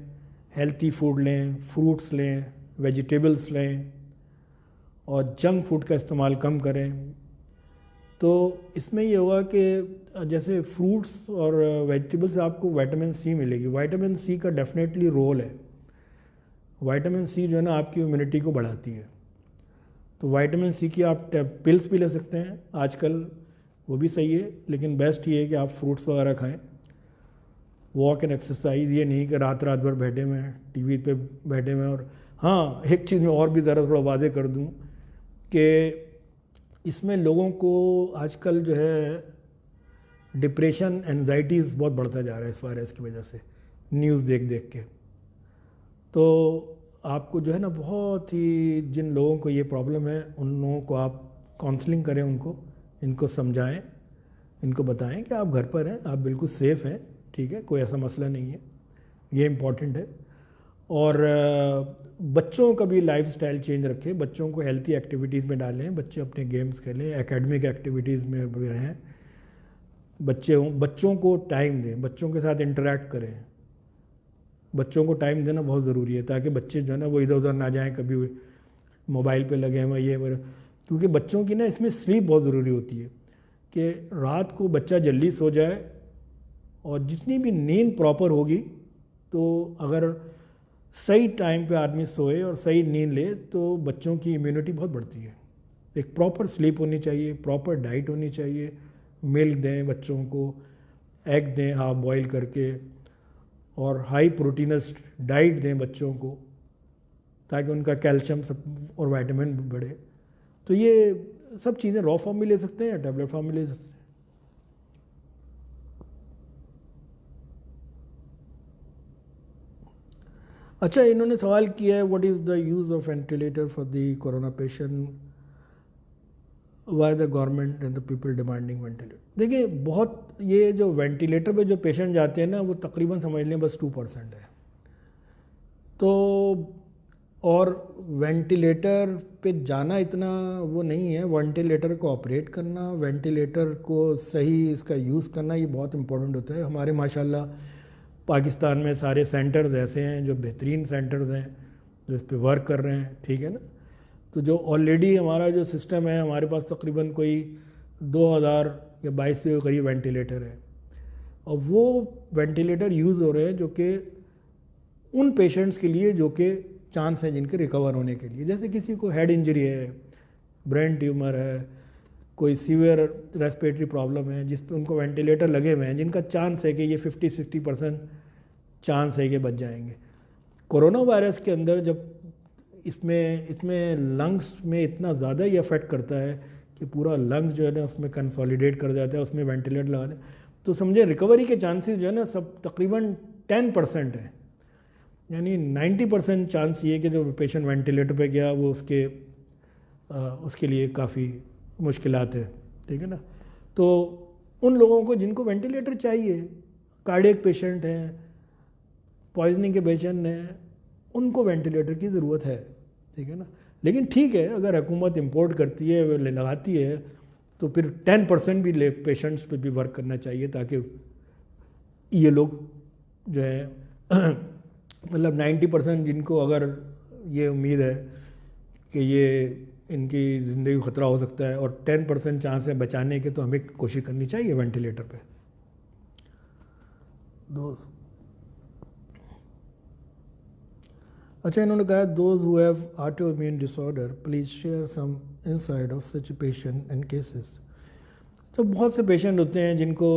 हेल्थी फूड लें, फ्रूट्स लें, वेजिटेबल्स लें और जंक फूड का इस्तेमाल कम करें। तो इसमें ये होगा कि जैसे फ्रूट्स और वेजिटेबल्स से आपको विटामिन सी मिलेगी। विटामिन सी का डेफिनेटली रोल है। विटामिन सी जो है ना आपकी इम्यूनिटी को बढ़ाती है। तो विटामिन सी की आप पिल्स भी ले सकते हैं आजकल, वो भी सही है, लेकिन बेस्ट ये है कि आप फ्रूट्स वगैरह खाएं। वॉक एंड एक्सरसाइज, ये नहीं कि रात रात भर बैठे हुए हैं टीवी पे बैठे हुए हैं। और हाँ, एक चीज़ मैं और भी ज़रा थोड़ा वादे कर दूं कि इसमें लोगों को आजकल जो है डिप्रेशन, एनजाइटीज़ बहुत बढ़ता जा रहा है इस वायरस की वजह से, न्यूज़ देख देख के। तो आपको जो है ना बहुत ही, जिन लोगों को ये प्रॉब्लम है उन लोगों को आप काउंसलिंग करें, इनको समझाएं, इनको बताएं कि आप घर पर हैं, आप बिल्कुल सेफ़ हैं, ठीक है, कोई ऐसा मसला नहीं है, ये इम्पॉर्टेंट है। और बच्चों का भी लाइफ स्टाइल चेंज रखें, बच्चों को हेल्थी एक्टिविटीज़ में डालें, बच्चे अपने गेम्स खेलें, एकेडमिक एक्टिविटीज़ में रहें, बच्चों को टाइम दें, बच्चों के साथ इंटरेक्ट करें। बच्चों को टाइम देना बहुत ज़रूरी है ताकि बच्चे जो है ना वो इधर उधर ना जाएं, कभी मोबाइल पे लगे हैं ये क्योंकि बच्चों की ना इसमें स्लीप बहुत ज़रूरी होती है कि रात को बच्चा जल्दी सो जाए, और जितनी भी नींद प्रॉपर होगी तो अगर सही टाइम पे आदमी सोए और सही नींद ले तो बच्चों की इम्यूनिटी बहुत बढ़ती है। एक प्रॉपर स्लीप होनी चाहिए, प्रॉपर डाइट होनी चाहिए, मिल्क दें बच्चों को, एग दें हाफ बॉईल करके, और हाई प्रोटीनस डाइट दें बच्चों को ताकि उनका कैल्शियम सब और विटामिन बढ़े। तो ये सब चीज़ें रॉ फॉर्म में ले सकते हैं या टैबलेट फॉर्म में ले सकते हैं। अच्छा, इन्होंने सवाल किया है what is the use of ventilator for the corona patient, why the government and the people demanding ventilator. देखिए, बहुत ये जो वेंटिलेटर पे जो पेशेंट जाते हैं ना, वो तकरीबन समझ लें बस 2% है। तो और वेंटिलेटर पे जाना इतना वो नहीं है, वेंटिलेटर को ऑपरेट करना, वेंटिलेटर को सही इसका यूज़ करना, ये बहुत इम्पोर्टेंट होता है। हमारे माशाल्लाह पाकिस्तान में सारे सेंटर्स ऐसे हैं जो बेहतरीन सेंटर्स हैं जो इस पर वर्क कर रहे हैं, ठीक है ना। तो जो ऑलरेडी हमारा जो सिस्टम है, हमारे पास तकरीबन कोई 2000 या 2200 के करीब वेंटिलेटर है, और वो वेंटिलेटर यूज़ हो रहे हैं जो कि उन पेशेंट्स के लिए जो कि चांस है जिनके रिकवर होने के लिए। जैसे किसी को हेड इंजरी है, ब्रेन ट्यूमर है, कोई सीवियर रेस्पिरेटरी प्रॉब्लम है जिस पे उनको वेंटिलेटर लगे हुए हैं, जिनका चांस है कि ये 50-60% चांस है कि बच जाएंगे। कोरोना वायरस के अंदर जब इसमें लंग्स में इतना ज़्यादा ये अफेक्ट करता है कि पूरा लंग्स जो है ना उसमें कंसोलिडेट कर जाता है, उसमें वेंटिलेटर लगा दें, तो समझे रिकवरी के चांसेस जो है ना सब तकरीबन 10% है। यानी 90% चांस ये कि जो पेशेंट वेंटिलेटर पे गया वो उसके लिए काफ़ी मुश्किलात है, ठीक है ना। तो उन लोगों को जिनको वेंटिलेटर चाहिए, कार्डियक पेशेंट हैं, पॉइजनिंग के पेशेंट हैं, उनको वेंटिलेटर की ज़रूरत है, ठीक है ना। लेकिन ठीक है, अगर हुकूमत इंपोर्ट करती है, लगाती है, तो फिर 10% भी पेशेंट्स पे भी वर्क करना चाहिए ताकि ये लोग जो है मतलब 90% जिनको अगर ये उम्मीद है कि ये इनकी ज़िंदगी ख़तरा हो सकता है और 10% चांस है बचाने के, तो हमें कोशिश करनी चाहिए वेंटिलेटर पे। अच्छा, इन्होंने कहा those who have autoimmune disorder please share some insight of such patient and cases. तो बहुत से पेशेंट होते हैं जिनको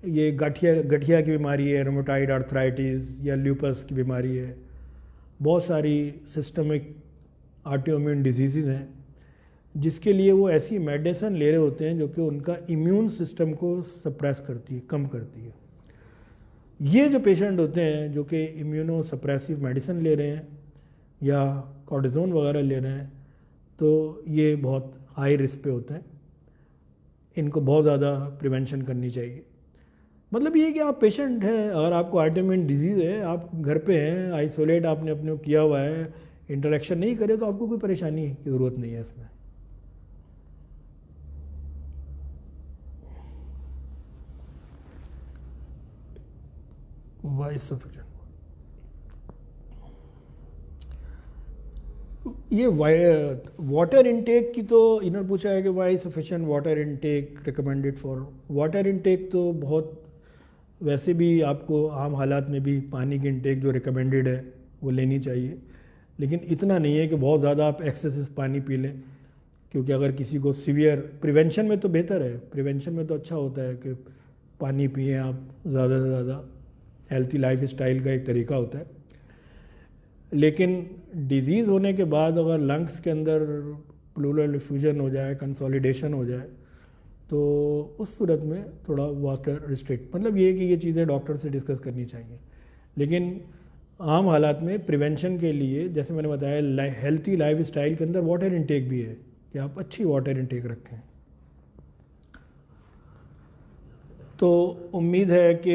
ये गठिया की बीमारी है, रोमेटॉइड आर्थराइटिस या ल्यूपस की बीमारी है, बहुत सारी सिस्टमिक ऑटोइम्यून डिजीज़ हैं जिसके लिए वो ऐसी मेडिसिन ले रहे होते हैं जो कि उनका इम्यून सिस्टम को सप्रेस करती है, कम करती है। ये जो पेशेंट होते हैं जो कि इम्यूनो सप्रेसिव मेडिसिन ले रहे हैं या कॉर्टिज़ोन वगैरह ले रहे हैं, तो ये बहुत हाई रिस्क पे होते हैं, इनको बहुत ज़्यादा प्रिवेंशन करनी चाहिए। मतलब ये कि आप पेशेंट हैं, अगर आपको ऑटोइम्यून डिजीज़ है, आप घर पे हैं, आइसोलेट आपने अपने को किया हुआ है, इंटरेक्शन नहीं करे, तो आपको कोई परेशानी की ज़रूरत नहीं है इसमें। वाई सफिशिएंट, ये वाटर इनटेक की तो इन्होंने पूछा है कि why sufficient water intake recommended for. Water intake तो बहुत वैसे भी आपको आम हालात में भी पानी की इनटेक जो रिकमेंडेड है वो लेनी चाहिए, लेकिन इतना नहीं है कि बहुत ज़्यादा आप एक्सेसिव पानी पी लें, क्योंकि अगर किसी को सीवियर, प्रिवेंशन में तो बेहतर है, प्रिवेंशन में तो अच्छा होता है कि पानी पिए आप ज़्यादा से ज़्यादा, हेल्थी लाइफ स्टाइल का एक तरीका होता है। लेकिन डिजीज़ होने के बाद अगर लंग्स के अंदर प्लूरल डिफ्यूजन हो जाए, कंसोलिडेशन हो जाए, तो उस सूरत में थोड़ा वाटर रिस्ट्रिक्ट, मतलब ये कि ये चीज़ें डॉक्टर से डिस्कस करनी चाहिए। लेकिन आम हालात में प्रिवेंशन के लिए जैसे मैंने बताया हेल्थी लाइफ स्टाइल के अंदर वाटर इनटेक भी है कि आप अच्छी वाटर इनटेक रखें। तो उम्मीद है कि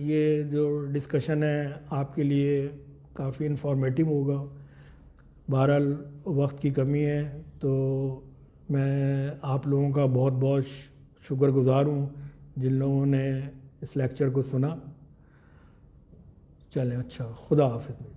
ये जो डिस्कशन है आपके लिए काफ़ी इन्फॉर्मेटिव होगा। बहरहाल वक्त की कमी है, तो मैं आप लोगों का बहुत बहुत शुक्रगुज़ार हूँ जिन लोगों ने इस लेक्चर को सुना। चलें, अच्छा, खुदा हाफिज़।